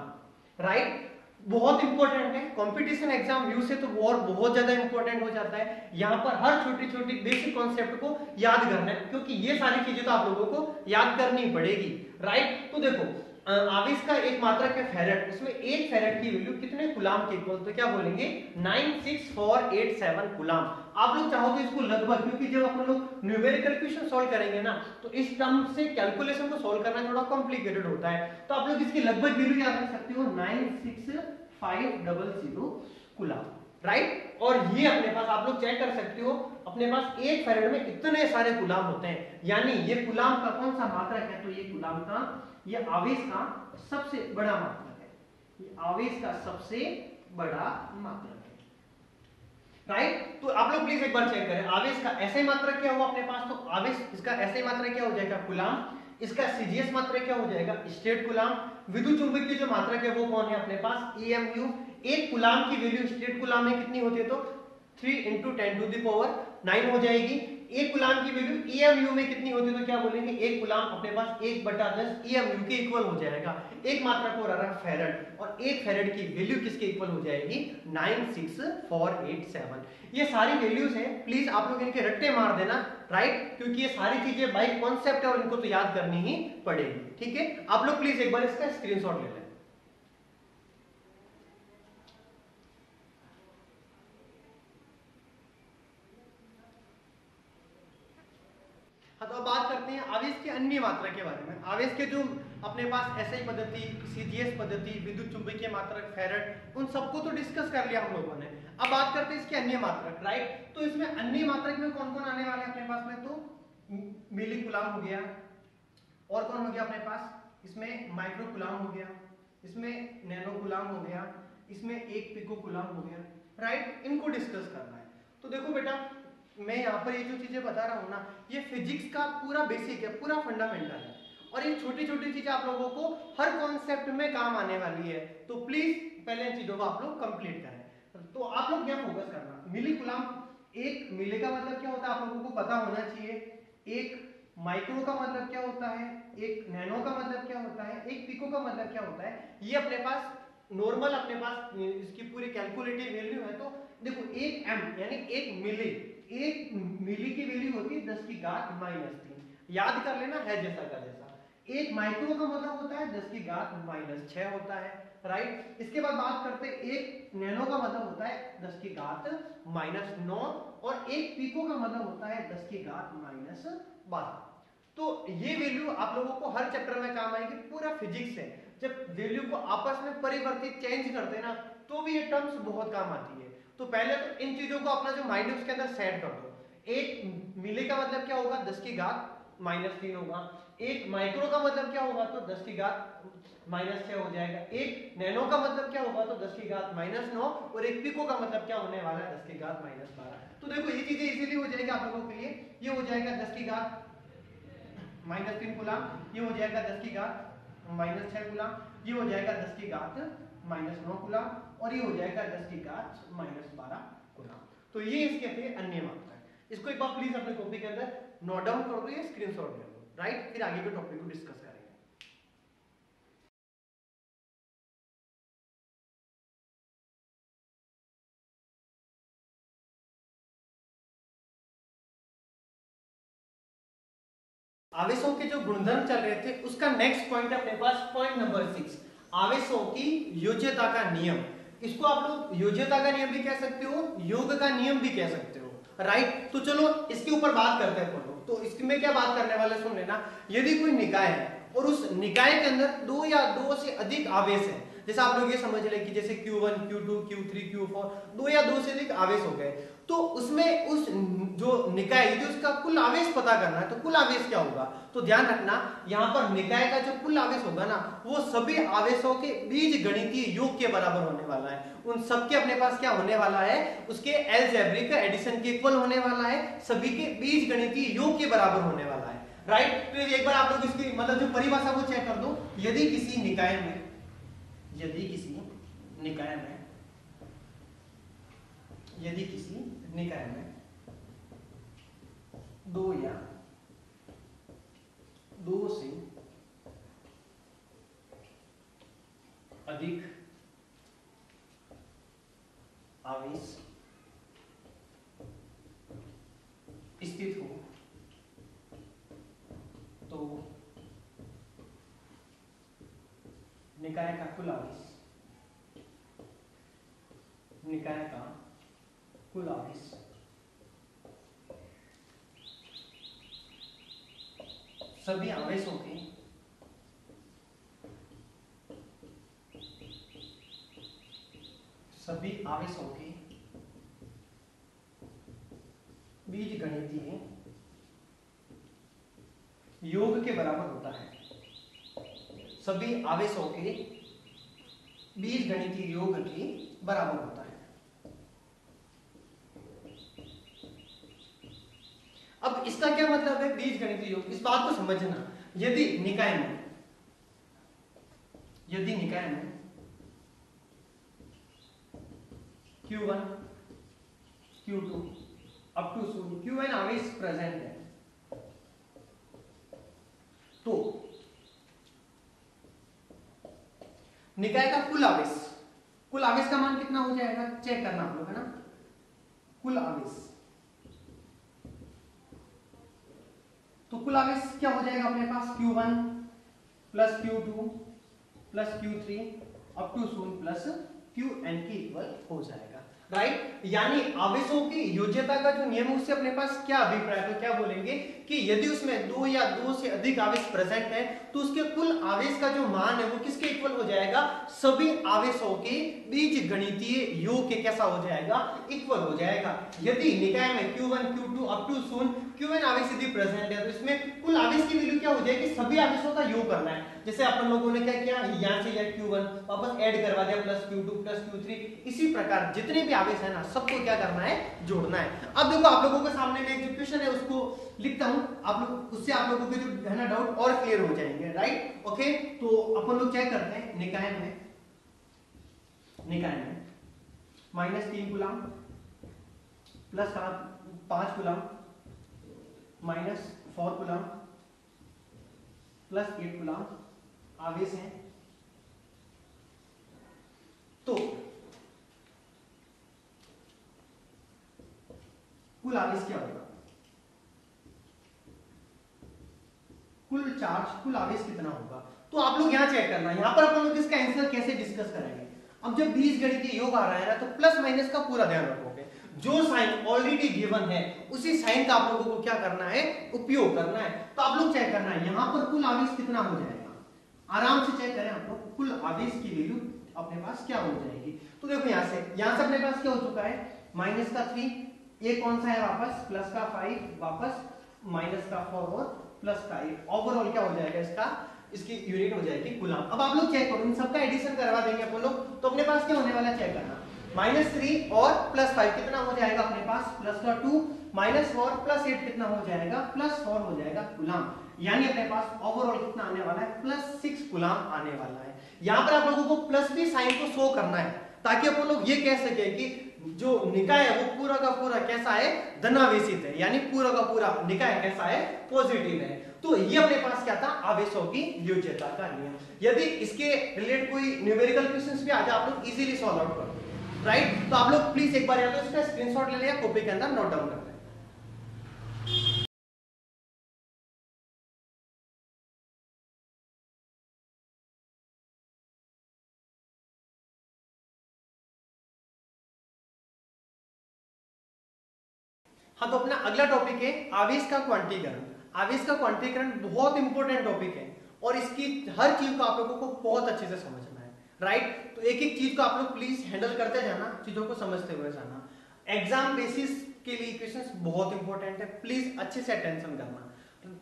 राइट। बहुत इंपॉर्टेंट है, कंपटीशन एग्जाम व्यू से तो और बहुत ज्यादा इंपॉर्टेंट हो जाता है। यहाँ पर हर छोटी छोटी बेसिक कॉन्सेप्ट को याद करना है, क्योंकि ये सारी चीजें तो आप लोगों को याद करनी पड़ेगी, राइट। तो देखो आवेश का एक मात्रक है फेरेड, उसमें 1 फेरेड की वैल्यू कितने कूलाम के इक्वल? तो क्या बोलेंगे? 96487 कूलाम। आप लोग चाहो तो इसको लगभग, क्योंकि जब अपन लोग न्यूमेरिकल क्वेश्चन सॉल्व करेंगे ना, तो इस टर्म से कैलकुलेशन को सॉल्व करना थोड़ा कॉम्प्लिकेटेड होता है, तो आप लोग इसकी लगभग वैल्यू याद रख सकते हो 96500 कूलाम, राइट। और ये अपने पास आप लोग चेक कर सकते हो, अपने पास 1 फेरेड में इतने सारे कूलाम होते हैं, यानी ये कूलाम का कौन सा मात्रक है? तो ये कूलाम का, ये आवेश का सबसे बड़ा मात्रक है, ये आवेश का सबसे बड़ा मात्रक है, राइट। तो आप लोग प्लीज एक बार चेक करें, आवेश का ऐसे मात्रक क्या हुआ अपने पास? तो आवेश इसका ऐसे मात्रक क्या हो जाएगा? कूलाम। इसका CGS मात्रक क्या हो जाएगा? State coulomb. विद्युत चुंबकीय जो मात्रक है वो कौन है अपने पास? EMU। एक कूलाम की वैल्यू स्टेट कूलाम में कितनी होती है? तो 3 × 10⁹ हो जाएगी। एक कूलाम की वैल्यू EMU में कितनी होती है? तो क्या बोलेंगे? एक कूलाम अपने पास 1/10 EMU के इक्वल हो जाएगा। एक मात्रक हो रहा है फेरेड, और एक फेरेड की वैल्यू किसके इक्वल हो जाएगी? 96487। ये सारी वैल्यूज हैं, प्लीज आप लोग इनके रट्टे मार देना, राइट, क्योंकि ये सारी चीजें बाय कॉन्सेप्ट है और इनको तो याद करनी ही पड़ेगी, ठीक है। आप लोग प्लीज एक बार इसका स्क्रीनशॉट ले लें। हाँ, तो अब बात करते हैं आवेश के अन्य मात्रक के बारे में। आवेश के जो अपने पास SI पद्धति, CGS पद्धति, विद्युत चुंबकीय मात्रक, फेरेड, उन सबको तो डिस्कस कर लिया हम लोगों ने। अब बात करते हैं इसके अन्य मात्रक, राइट। तो इसमें अन्य मात्रक में कौन कौन आने वाले हैं अपने पास में? तो मिली कूलाम हो गया, और कौन हो गया अपने पास? इसमें माइक्रो कूलाम हो गया, इसमें नैनो कूलाम हो गया, इसमें 1 पिको कूलाम हो गया, राइट। इनको डिस्कस करना है। तो देखो बेटा, मैं यहाँ पर ये जो चीजें बता रहा हूँ ना, ये फिजिक्स का पूरा बेसिक है, पूरा फंडामेंटल है, और ये छोटी छोटी चीजें आप लोगों को हर कॉन्सेप्ट में काम आने वाली है। तो प्लीज पहले इन चीजों को आप लोग कंप्लीट करें। तो आप लोग क्या फोकस करना, मिली कूलाम। एक मिली का मतलब क्या होता है आप लोगों को पता होना चाहिए। एक माइक्रो का मतलब क्या होता है, एक नैनो का मतलब क्या होता है, एक पिको का मतलब क्या होता है। ये अपने पास नॉर्मल, अपने पास इसकी पूरी कैलकुलेटिव वैल्यू है। तो देखो 1 m यानी 1 मिली, 1 मिली की वैल्यू होती है 10⁻³ याद कर लेना, है जैसा का जैसा। एक माइक्रो का मतलब होता है 10⁻6 होता है, राइट। इसके बाद बात करते हैं एक नैनो का मतलब होता है 10⁻9, और एक पिको का मतलब होता है 10⁻12। तो ये वैल्यू आप लोगों को हर चैप्टर में काम आएगी, पूरा फिजिक्स है। जब वैल्यू को आपस में परिवर्तित चेंज करते हैं ना, तो भी ये टर्म्स बहुत काम आती है। तो पहले तो इन चीजों को अपना जो माइंड है उसके अंदर सेट कर दो। एक मिली का मतलब क्या होगा? 10⁻³ होगा। एक माइक्रो का मतलब क्या होगा? तो 10⁻6 हो जाएगा। एक नैनो का मतलब क्या होगा? तो 10⁻9, और एक पिको का मतलब क्या होने वाला है? 10⁻12। तो देखो ये चीजें इजीली हो जाएगी आप लोगों के लिए। ये हो जाएगा 10⁻³ कूलाम, ये हो जाएगा 10⁻6 कूलाम, ये हो जाएगा 10⁻9 कूलाम, और ये हो जाएगा 10⁻12 कूलाम। तो ये इसके थे अन्य मात्रक। इसको एक बार प्लीज अपने कॉपी के अंदर नोट डाउन कर दो या स्क्रीनशॉट ले लो, राइट। फिर आगे के टॉपिक को डिस्कस करेंगे। आवेशों के जो गुणधर्म चल रहे थे, उसका नेक्स्ट पॉइंट है अपने पास, पॉइंट नंबर 6, आवेशों की योज्यता का नियम। इसको आप लोग योज्यता का नियम भी कह सकते हो, योग का नियम भी कह सकते हो, राइट। तो चलो इसके ऊपर बात करते हैं। तो इसमें क्या बात करने वाले सुन लेना। यदि कोई निकाय है और उस निकाय के अंदर दो या दो से अधिक आवेश है, जैसे आप लोग ये समझ लें कि जैसे Q1, Q2, Q3, Q4 दो या दो से अधिक आवेश हो गए, तो उसमें उस जो निकाय यदि उसका कुल आवेश पता करना है तो कुल आवेश क्या होगा, तो ध्यान रखना यहाँ पर निकाय का जो कुल आवेश होगा ना वो सभी आवेशों के बीज गणितीय योग के बराबर होने वाला है। उन सबके अपने पास क्या होने वाला है, उसके अलजेब्रिक एडिशन के इक्वल होने वाला है, सभी के बीज गणितीय योग के बराबर होने वाला है। राइट, तो एक बार आप लोग इसकी मतलब जो परिभाषा को चेक कर दो। यदि किसी निकाय में यदि किसी निकाय में दो या दो से अधिक आवेश स्थित हो तो निकाय का कुल आवेश सभी आवेशों के बीज गणितीय योग के बराबर होता है। सभी आवेशों के बीज गणितीय योग के बराबर होता है। अब इसका क्या मतलब है बीज गणितीय योग, इस बात को समझना। यदि निकाय में Q1, Q2 अप टू शून्य Qn आवेश प्रेजेंट है, तो निकाय का कुल आवेश का मान कितना हो जाएगा, चेक करना आप लोग, है ना। कुल आवेश, तो कुल आवेश क्या हो जाएगा अपने पास, Q1 plus Q2 plus Q3 up to शून्य प्लस Qn के इक्वल हो जाएगा। राइट, यानी आवेशों की योज्यता का जो नियम है उससे अपने पास क्या अभिप्राय, तो क्या बोलेंगे कि यदि उसमें दो या दो से अधिक आवेश प्रेजेंट है तो उसके कुल आवेश का जो मान है वो किसके इक्वल हो जाएगा, सभी आवेशों के बीज गणितीय योग के कैसा हो जाएगा, इक्वल हो जाएगा। यदि निकाय में Q1, Q2 अप टू शून्य Qn आवेश यदि प्रेजेंट है तो इसमें कुल आवेश की वैल्यू क्या हो जाएगी, सभी आवेशों का योग करना है। जैसे अपन लोगों ने क्या किया, यहाँ से Q1 वापस ऐड करवा दिया प्लस Q2 प्लस Q3, इसी प्रकार जितने भी आवेश है ना सबको क्या करना है, जोड़ना है। अब देखो आप लोगों के सामने में एक जो क्वेश्चन है उसको लिखता हूं, आप लोग उससे आप लोगों के जो है ना डाउट और क्लियर हो जाएंगे। राइट, ओके, तो अपन लोग चेक करते हैं। निकाय में -3 coulomb plus 5 coulomb -4 coulomb plus 8 coulomb आवेश है, तो कुल आवेश क्या होगा, कुल चार्ज, कुल आवेश कितना होगा। तो आप लोग यहां चेक करना, यहां पर अपन लोग इसका आंसर कैसे डिस्कस करेंगे। अब जब बीज गणितीय योग आ रहा है ना तो प्लस माइनस का पूरा ध्यान रखोगे, जो साइन ऑलरेडी गिवन है उसी साइन का आप लोगों को क्या करना है, उपयोग करना है। तो आप लोग चेक करना है यहां पर कुल आवेश कितना हो जाएगा, आराम से चेक करें आप लोग, कुल आवेश की वैल्यू अपने पास क्या हो जाएगी। तो देखो यहां से अपने पास क्या हो चुका है, -3, ये कौन सा है वापस प्लस का 5, वापस -4 और प्लस का 1, ओवरऑल क्या हो जाएगा इसकी यूनिट हो जाएगी कूलम। अब आप लोग चेक करो, इन सबका एडिशन करवा देंगे अपन लोग, तो अपने पास क्या होने वाला है, चेक करना। -3 और +5 कितना हो जाएगा अपने पास, प्लस का 2, -4 प्लस 8 कितना हो जाएगा, +4 हो जाएगा कूलम। यानी अपने पास ओवरऑल कितना आने वाला है, +6 कूलम आने वाला है। यहाँ पर आप लोगों को प्लस भी साइन को शो करना है ताकि अपन लोग ये कह सके कि जो निकाय है वो पूरा का पूरा कैसा है, धनावेशित है, यानी पूरा का पूरा निकाय कैसा है, पॉजिटिव है। तो ये अपने पास क्या था, आवेशों की योज्यता का नियम। यदि इसके रिलेटेड कोई न्यूमेरिकल क्वेश्चंस भी आ जाए आप लोग इजीली सॉल्व आउट कर दो। राइट, तो आप लोग प्लीज एक बार या तो इसका स्क्रीनशॉट ले लिया, कॉपी के अंदर नोट डाउन कर लें। हाँ, तो अपना अगला टॉपिक है आवेश का क्वांटीकरण। आवेश का क्वांटीकरण बहुत इंपॉर्टेंट टॉपिक है और इसकी हर चीज को आप लोगों को बहुत अच्छे से समझना है, राइट। तो एक एक चीज को आप लोग प्लीज हैंडल करते जाना, चीजों को समझते हुए जाना। एग्जाम बेसिस के लिए इक्वेशंस बहुत इंपॉर्टेंट है, प्लीज अच्छे से अटेंशन करना।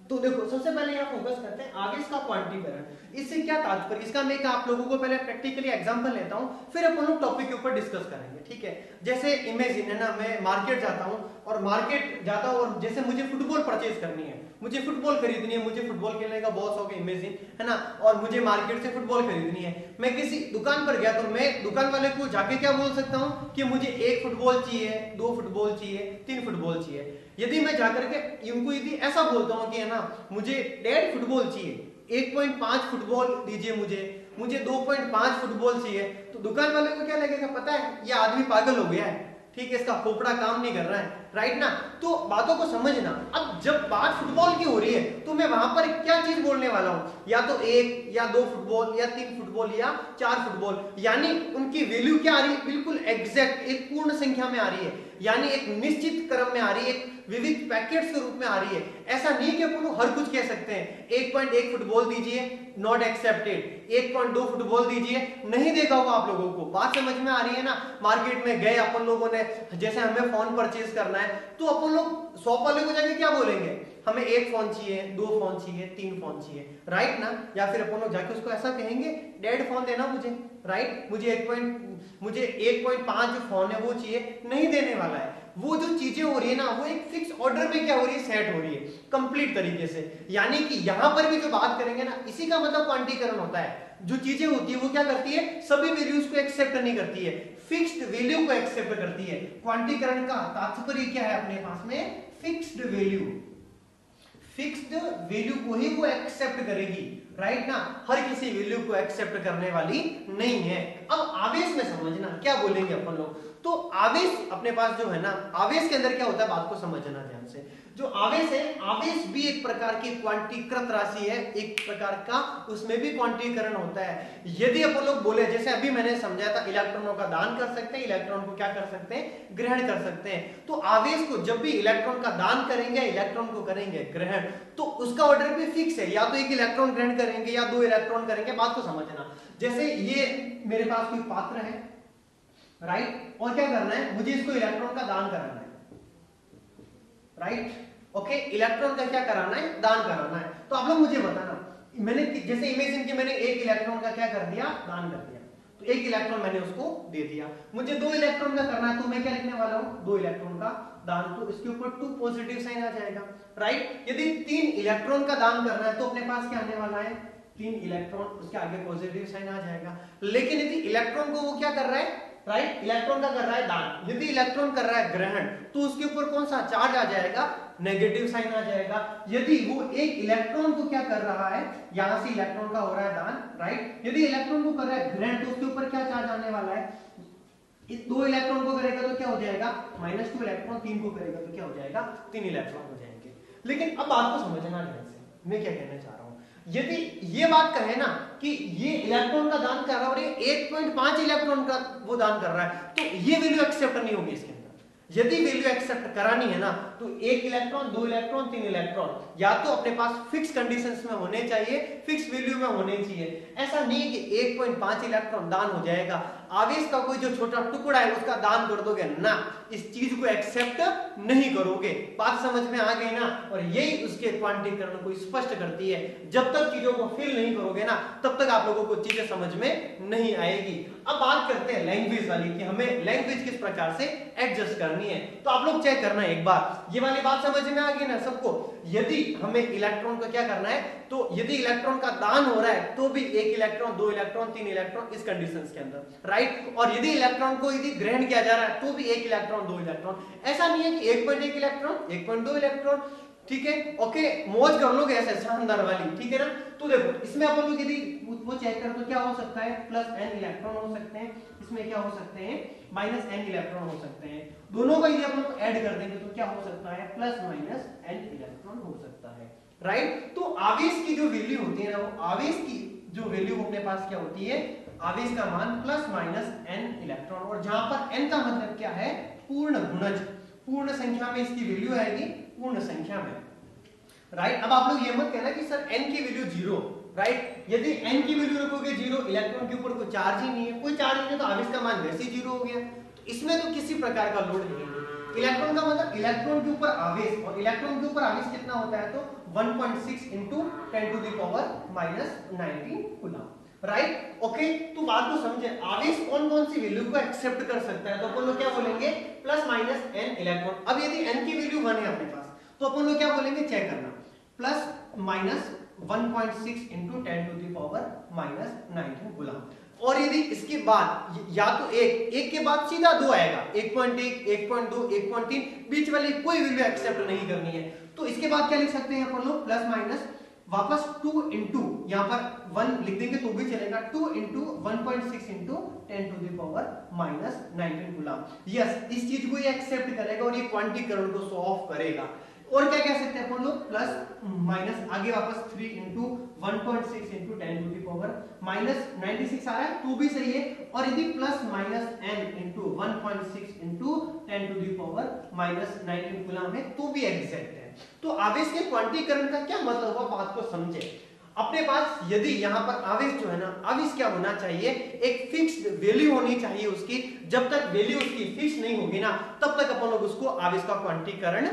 तो देखो सबसे पहले यहाँ फोकस करते हैं आवेश का क्वांटिकरण। इससे क्या तात्पर्य, इसका मैं आप लोगों को पहले प्रैक्टिकली एग्जांपल लेता हूँ, फिर अपन लोग टॉपिक के ऊपर डिस्कस करेंगे, ठीक है। जैसे इमेजिन है ना, मैं मार्केट जाता हूँ और मार्केट जाता हूँ और जैसे मुझे फुटबॉल परचेज करनी है, मुझे फुटबॉल खरीदनी है, मुझे फुटबॉल खेलने का बहुत शौक है, इमेजिन है ना, और मुझे मार्केट से फुटबॉल खरीदनी है। मैं किसी दुकान पर गया तो मैं दुकान वाले को जाके क्या बोल सकता हूँ कि मुझे 1 फुटबॉल चाहिए, 2 फुटबॉल चाहिए, 3 फुटबॉल चाहिए। यदि मैं जाकर के इनको यदि ऐसा बोलता हूँ कि है ना मुझे 1.5 फुटबॉल चाहिए, 1.5 फुटबॉल दीजिए मुझे 2.5 फुटबॉल चाहिए, तो दुकान वाले को क्या लगेगा पता है, ये आदमी पागल हो गया है, ठीक है, इसका खोपड़ा काम नहीं कर रहा है, राइट ना। तो बातों को समझना। अब जब बात फुटबॉल की हो रही है तो मैं वहां पर क्या चीज बोलने वाला हूं, या तो 1 या 2 फुटबॉल या 3 फुटबॉल या 4 फुटबॉल, यानी उनकी वैल्यू क्या आ रही है, बिल्कुल एग्जैक्ट एक पूर्ण संख्या में आ रही है, यानी एक निश्चित क्रम में आ रही है, एक विविध पैकेट्स के रूप में आ रही है। ऐसा नहीं कि अपन हर कुछ कह सकते हैं 1.1 फुटबॉल दीजिए, नॉट एक्सेप्टेड, 1.2 फुटबॉल दीजिए, नहीं देगा वो आप लोगों को। बात समझ में आ रही है ना। मार्केट में गए अपन लोगों ने, जैसे हमें फोन परचेज करना है तो अपन लोग शॉप वाले को जाके क्या बोलेंगे, हमें 1 फोन चाहिए, 2 फोन चाहिए, 3 फोन चाहिए, राइट ना। या फिर अपन लोग जाके उसको ऐसा कहेंगे 1.5 फोन देना मुझे, राइट, मुझे 1.5 जो फोन है वो चाहिए, नहीं देने वाला है। वो जो चीजें हो रही है ना वो एक फिक्स ऑर्डर में क्या हो रही है, सेट हो रही है कंप्लीट तरीके से। यानी कि यहां पर भी जो बात करेंगे ना, इसी का मतलब क्वांटीकरण होता है। जो चीजें होती है वो क्या करती है, सभी वैल्यूज को एक्सेप्ट नहीं करती है, फिक्स्ड वैल्यू को एक्सेप्ट करती है। क्वांटीकरण का तात्पर्य क्या है अपने पास में, फिक्स्ड वैल्यू, फिक्स्ड वैल्यू को ही वो एक्सेप्ट करेगी, राइट ना, हर किसी वैल्यू को एक्सेप्ट करने वाली नहीं है। अब आवेश में समझना क्या बोलेंगे अपन लोग। तो आवेश अपने पास जो है ना, आवेश के अंदर क्या होता है बात को समझना ध्यान से। जो आवेश है, आवेश भी एक प्रकार की क्वांटीकृत राशि है, एक प्रकार का उसमें भी क्वांटीकरण होता है। यदि अपन लोग बोले, जैसे अभी मैंने समझाया था, इलेक्ट्रॉनों का दान कर सकते हैं, इलेक्ट्रॉन को क्या कर सकते हैं, ग्रहण कर सकते हैं। तो आवेश को जब भी इलेक्ट्रॉन का दान करेंगे, इलेक्ट्रॉन को करेंगे ग्रहण, तो उसका ऑर्डर भी फिक्स है, या तो 1 इलेक्ट्रॉन ग्रहण करेंगे या 2 इलेक्ट्रॉन करेंगे। बात को समझना। जैसे ये मेरे पास कोई पात्र है, राइट, और क्या करना है, मुझे इसको इलेक्ट्रॉन का दान कराना है, राइट, ओके, इलेक्ट्रॉन का क्या कराना है, दान कराना है। तो आप लोग मुझे बताना, मैंने जैसे इमेजिन कि मैंने 1 इलेक्ट्रॉन का क्या कर दिया, दान कर दिया, तो 1 इलेक्ट्रॉन मैंने उसको दे दिया। मुझे 2 इलेक्ट्रॉन का करना है, तो मैं क्या लिखने वाला हूं, 2 इलेक्ट्रॉन का दान, तो इसके ऊपर 2 पॉजिटिव साइन आ जाएगा, राइट। यदि 3 इलेक्ट्रॉन का दान करना है तो अपने पास क्या आने वाला है, 3 इलेक्ट्रॉन, उसके आगे पॉजिटिव साइन आ जाएगा। लेकिन यदि इलेक्ट्रॉन को वो क्या कर रहा है, राइट, इलेक्ट्रॉन का कर रहा है दान, यदि इलेक्ट्रॉन कर रहा है ग्रहण, तो उसके ऊपर कौन सा चार्ज आ जाएगा, नेगेटिव साइन आ जाएगा। यदि वो 1 इलेक्ट्रॉन को क्या कर रहा है, यहां से इलेक्ट्रॉन का हो रहा है दान, राइट, यदि इलेक्ट्रॉन को कर रहा है ग्रहण, तो उसके ऊपर क्या चार्ज आने वाला है, 2 इलेक्ट्रॉन को करेगा तो क्या हो जाएगा, -2 इलेक्ट्रॉन, 3 को करेगा तो क्या हो जाएगा, 3 इलेक्ट्रॉन हो जाएंगे। लेकिन अब बात को समझना ध्यान से, मैं क्या कहना चाह रहा हूं। यदि ये बात कहे ना कि ये इलेक्ट्रॉन का दान कर रहा है और ये 1.5 इलेक्ट्रॉन का वो दान कर रहा है, तो ये वैल्यू एक्सेप्ट नहीं होगी इसके अंदर। यदि वैल्यू एक्सेप्ट करानी है ना, तो 1 इलेक्ट्रॉन, 2 इलेक्ट्रॉन, 3 इलेक्ट्रॉन या तो अपने पास फिक्स कंडीशंस में होने चाहिए, फिक्स वैल्यू में होने चाहिए। ऐसा नहीं कि 1.5 इलेक्ट्रॉन दान हो जाएगा, आवेश का कोई जो छोटा टुकड़ा है उसका दान कर दोगे ना, इस चीज को एक्सेप्ट नहीं करोगे। बात समझ में आ गई ना। और यही उसके क्वांटीकरण को स्पष्ट करती है। जब तक चीजों को फील नहीं करोगे ना, तब तक आप लोगों को चीजें समझ में नहीं आएगी। अब बात करते हैं लैंग्वेज वाली, कि हमें लैंग्वेज किस प्रकार से एडजस्ट करनी है। तो आप लोग चेक करना एक बार, ये वाली बात समझ में आ गई ना सबको। यदि हमें इलेक्ट्रॉन को क्या करना है, तो यदि इलेक्ट्रॉन का दान हो रहा है तो भी 1 इलेक्ट्रॉन, 2 इलेक्ट्रॉन, 3 इलेक्ट्रॉन इस कंडीशंस के अंदर, राइट। और यदि इलेक्ट्रॉन को यदि ग्रहण किया जा रहा है तो भी 1 इलेक्ट्रॉन, 2 इलेक्ट्रॉन। ऐसा नहीं है कि 1.1 इलेक्ट्रॉन, 1.2 इलेक्ट्रॉन, ठीक है, ओके, मौज कर लोगे ऐसे शानदार वाली, ठीक है ना। तो देखो इसमें अपन लोग यदि वो चेक कर तो क्या हो सकता है, +n इलेक्ट्रॉन हो सकते हैं, इसमें क्या हो सकते हैं, -n इलेक्ट्रॉन हो सकते हैं। दोनों को यदि अपन लोग ऐड कर देंगे तो क्या हो सकता है, +-n इलेक्ट्रॉन हो सकता है, राइट। तो आवेश की जो वैल्यू होती है ना, वो आवेश की जो वैल्यू अपने पास क्या होती है, आवेश का मान +-n इलेक्ट्रॉन। और जहां पर n का मतलब क्या है, पूर्ण गुणज, पूर्ण संख्या में इसकी वैल्यू आएगी, पूर्ण संख्या में, राइट। अब आप लोग ये मत कहना कि सर n की वैल्यू 0, राइट। यदि n की वैल्यू रखोगे 0, इलेक्ट्रॉन के ऊपर कोई चार्ज ही नहीं है, कोई चार्ज नहीं है, तो आवेश का मान वैसे ही 0 हो गया। तो इसमें तो किसी प्रकार का लोड नहीं है। इलेक्ट्रॉन का मतलब इलेक्ट्रॉन के ऊपर आवेश, और इलेक्ट्रॉन के ऊपर आवेश कितना होता है, तो 1.6 into 10 to the power -19 coulomb, right. Okay, तो बात को समझे, आवेश कौन कौन सी वैल्यू को एक्सेप्ट कर सकता है, तो अपन लोग क्या बोलेंगे, प्लस माइनस n इलेक्ट्रॉन। अब यदि n की वैल्यू 1 है अपने पास, तो अपन लोग क्या बोलेंगे, चेक करना, plus minus 1.6 into 10 to the power -19 coulomb. और यदि इसके बाद या तो एक के बाद सीधा 2 आएगा, 1.1, 1.2, 1.3, बीच वाली कोई वैल्यू एक्सेप्ट नहीं करनी है। तो इसके बाद क्या लिख सकते हैं अपन लोग, प्लस माइनस वापस 2 इंटू, यहां पर 1 लिख देंगे तो भी चलेगा, 2 into 1.6 into 10 to the power -19 coulomb. Yes, इस चीज को ये एक्सेप्ट करेगा और ये क्वांटीकरण को शो ऑफ करेगा। और क्या कह सकते हैं अपन लोग, प्लस माइनस आगे वापस 3 into 1.6 into 10 to the power -96 आ रहा है तो भी सही है। और यदि plus minus n into 1.6 into 10 to the power -19 coulomb है तो भी एग्जैक्ट है। तो आवेश के क्वांटीकरण का क्या मतलब हुआ, बात को समझे। अपने पास यदि यहाँ पर आवेश जो है ना, आवेश क्या होना चाहिए, एक फिक्स्ड वैल्यू होनी चाहिए उसकी। जब तक वैल्यू उसकी फिक्स नहीं होगी ना, तब तक अपन लोग उसको आवेश का क्वांटीकरण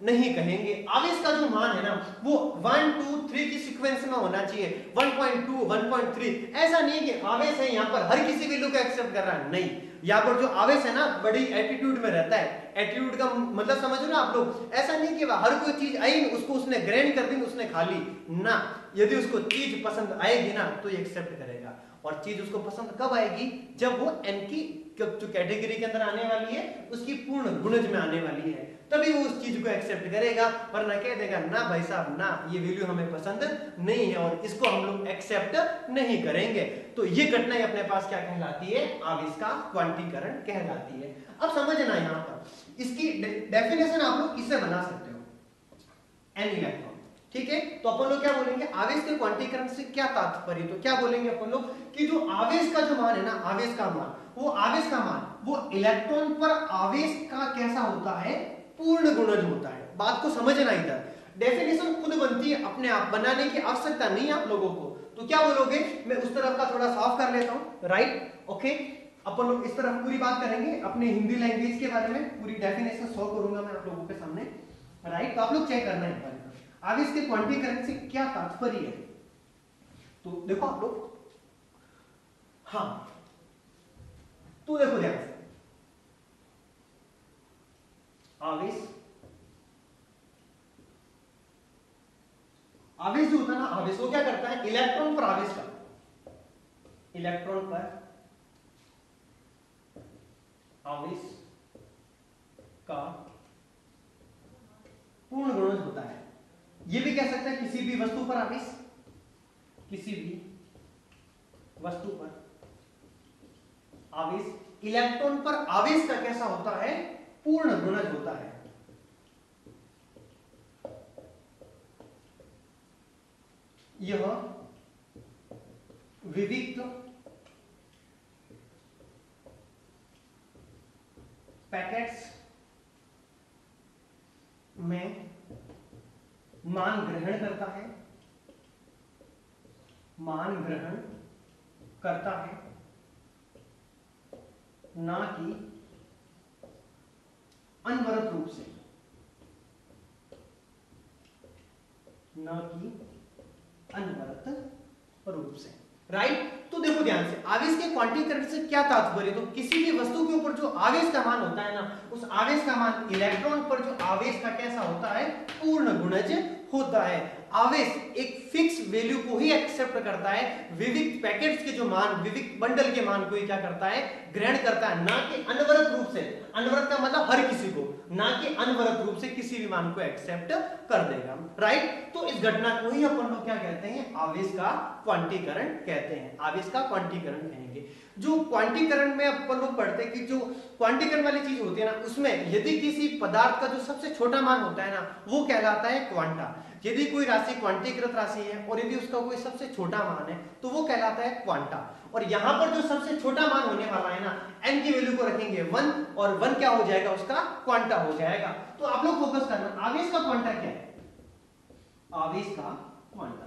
नहीं कहेंगे। आवेश का जो मान है ना, वो 1 2 3 की सीक्वेंस में होना चाहिए, 1.2 1.3। ऐसा नहीं कि आवेश है यहाँ पर हर किसी वैल्यू को एक्सेप्ट कर रहा है, नहीं। यहाँ पर जो आवेश है ना, बड़ी एटीट्यूड में रहता है। एटीट्यूड का मतलब समझ रहे हो आप लोग, ऐसा नहीं कि हर कोई चीज आई उसको उसने ग्रहण कर दी, उसने खा ली ना। यदि उसको चीज पसंद आएगी ना, तो ये एक्सेप्ट करेगा। और चीज उसको पसंद कब आएगी, जब वो n की जो कैटेगरी के अंदर आने वाली है, उसकी पूर्ण गुणज में आने वाली है, तभी वो उस चीज को एक्सेप्ट करेगा। वरना कह देगा ना भाई साहब ना, ये वैल्यू हमें पसंद नहीं है और इसको हम लोग एक्सेप्ट नहीं करेंगे। तो ये घटना ही अपने पास क्या कहलाती है, आवेश का क्वांटीकरण कहलाती है। अब समझना यहाँ पर इसकी डेफिनेशन आप लोग इससे बना सकते हो, n इलेक्ट्रॉन, ठीक है। तो अपन लोग क्या बोलेंगे, आवेश के क्वांटीकरण से क्या तात्पर्य, तो क्या बोलेंगे अपन लोग कि जो आवेश का जो मान है ना, आवेश का मान, वो आवेश का मान वो इलेक्ट्रॉन पर आवेश का कैसा होता है, पूर्ण गुणज होता है। बात को समझना, इधर डेफिनेशन खुद बनती है, अपने आप बनाने की आवश्यकता नहीं है आप लोगों को। तो क्या बोलोगे, मैं उस तरफ का थोड़ा साफ कर लेता हूं, राइट। ओके, अपन लोग इस तरफ पूरी बात करेंगे अपने हिंदी लैंग्वेज के बारे में, पूरी डेफिनेशन शो करूंगा मैं आप लोगों के सामने, राइट। तो आप लोग चेक करना है आवेश के क्वांटीकरण से क्या तात्पर्य है। तो देखो आप लोग, हाँ, तो देखो ध्यान से, आवेश जो होता है ना, आवेश वो क्या करता है, इलेक्ट्रॉन पर आवेश का, इलेक्ट्रॉन पर आवेश का पूर्ण गुणज होता है। ये भी कह सकते हैं किसी भी वस्तु पर आवेश, किसी भी वस्तु पर आवेश, इलेक्ट्रॉन पर आवेश का कैसा होता है, पूर्ण गुणज होता है। यह विविक्त पैकेट्स में मान ग्रहण करता है, मान ग्रहण करता है, ना कि अनवरत रूप से, ना कि अनवरत रूप से, राइट। तो देखो ध्यान से, आवेश के क्वांटीकरण से क्या तात्पर्य, तो किसी भी वस्तु के ऊपर जो आवेश का मान होता है ना, उस आवेश का मान इलेक्ट्रॉन पर जो आवेश का कैसा होता है, पूर्ण गुणज होता है। आवेश एक फिक्स वैल्यू को ही एक्सेप्ट करता है, विविक्त पैकेट्स के जो मान, विविक्त बंडल के मान को ही क्या करता है, ग्रहण करता है, ना कि अनवरत रूप से। अनवरत का मतलब हर किसी को, ना कि अनवरत रूप से किसी भी मान को एक्सेप्ट कर देगा, राइट। तो इस घटना को ही अपन लोग क्या कहते हैं, आवेश का क्वांटीकरण कहते हैं, आवेश का क्वांटीकरण कहेंगे। जो क्वांटीकरण में अपन लोग पढ़ते हैं कि जो क्वांटीकरण वाली चीज होती है ना, उसमें यदि किसी पदार्थ का जो सबसे छोटा मान होता है ना, वो कहलाता है क्वांटा। यदि कोई राशि क्वांटीकृत राशि है और यदि उसका कोई सबसे छोटा मान है, तो वो कहलाता है क्वांटा। और यहां पर जो सबसे छोटा मान होने वाला है ना, n की वैल्यू को रखेंगे 1 और 1 क्या हो जाएगा, उसका क्वांटा हो जाएगा। तो आप लोग फोकस करना, आवेश का क्वांटा क्या है, आवेश का क्वांटा,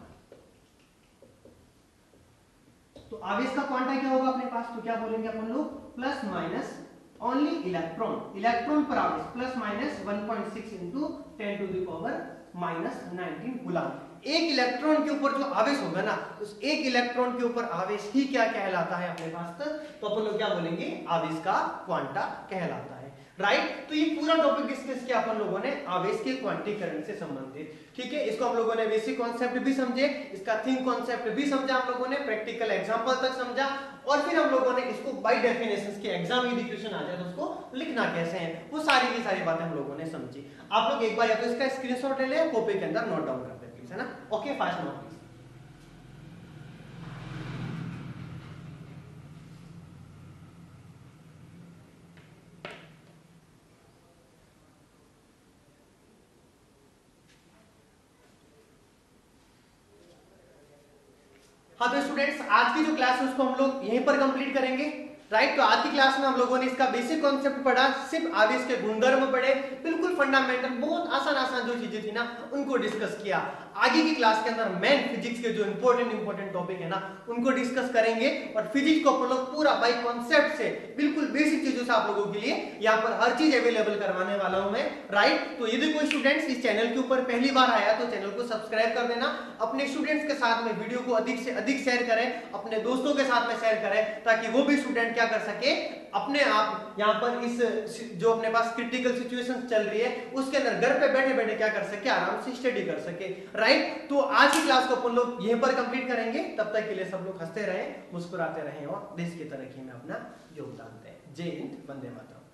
आवेश का क्वांटा क्या होगा अपने पास, तो क्या बोलेंगे अपन लोग, plus minus only electron, electron पर आवेश plus minus 1.6 into 10 to the power minus 19 coulomb. एक इलेक्ट्रॉन के ऊपर जो आवेश होगा ना, उस एक इलेक्ट्रॉन के ऊपर आवेश ही क्या कहलाता है अपने पास, तो अपन लोग क्या बोलेंगे, आवेश का क्वांटा कहलाता है, राइट। तो ये पूरा टॉपिक डिस्कस किया अपन लोगों ने आवेश के क्वांटीकरण से संबंधित, ठीक है। इसको हम लोगों ने बेसिक कॉन्सेप्ट भी समझे, इसका थिंक कॉन्सेप्ट भी समझा हम लोगों ने, प्रैक्टिकल एग्जांपल तक समझा, और फिर हम लोगों ने इसको बाय डेफिनेशंस के एग्जाम यदि क्वेश्चन आ जाए तो उसको लिखना कैसे है, वो सारी की सारी बातें हम लोगों ने समझी। आप लोग एक बार या तो इसका स्क्रीनशॉट ले लें, कॉपी के अंदर नोट डाउन कर दें प्लीज, है ना। Okay, fast note please. हाँ तो स्टूडेंट्स, आज की जो क्लास है उसको हम लोग यहीं पर कंप्लीट करेंगे, राइट। तो आज की क्लास में हम लोगों ने इसका बेसिक कॉन्सेप्ट पढ़ा, सिर्फ आवेश के गुणधर्म पढ़े, बिल्कुल फंडामेंटल, बहुत आसान आसान जो चीजें थी ना उनको डिस्कस किया। आगे की क्लास के अंदर मेन फिजिक्स के जो इंपॉर्टेंट टॉपिक है ना उनको डिस्कस करेंगे, और फिजिक्स को अपन लोग पूरा बाय कॉन्सेप्ट से, बिल्कुल बेसिक चीजों से आप लोगों के लिए यहाँ पर हर चीज अवेलेबल करवाने वाला हूं मैं, राइट। तो यदि कोई स्टूडेंट्स इस चैनल के ऊपर पहली बार आया तो चैनल को सब्सक्राइब कर देना, अपने स्टूडेंट्स के साथ में वीडियो को अधिक से अधिक शेयर करें, अपने दोस्तों के साथ में शेयर करें, ताकि वो भी स्टूडेंट क्या कर सके, अपने आप यहाँ पर इस जो अपने पास क्रिटिकल सिचुएशन चल रही है उसके अंदर घर पे बैठे बैठे क्या कर सके, आराम से स्टडी कर सके, राइट। तो आज की क्लास को अपन लोग यहीं पर कंप्लीट करेंगे, तब तक के लिए सब लोग हंसते रहें, मुस्कुराते रहें और देश की तरक्की में अपना योगदान दें। जय हिंद, वंदे मातरम।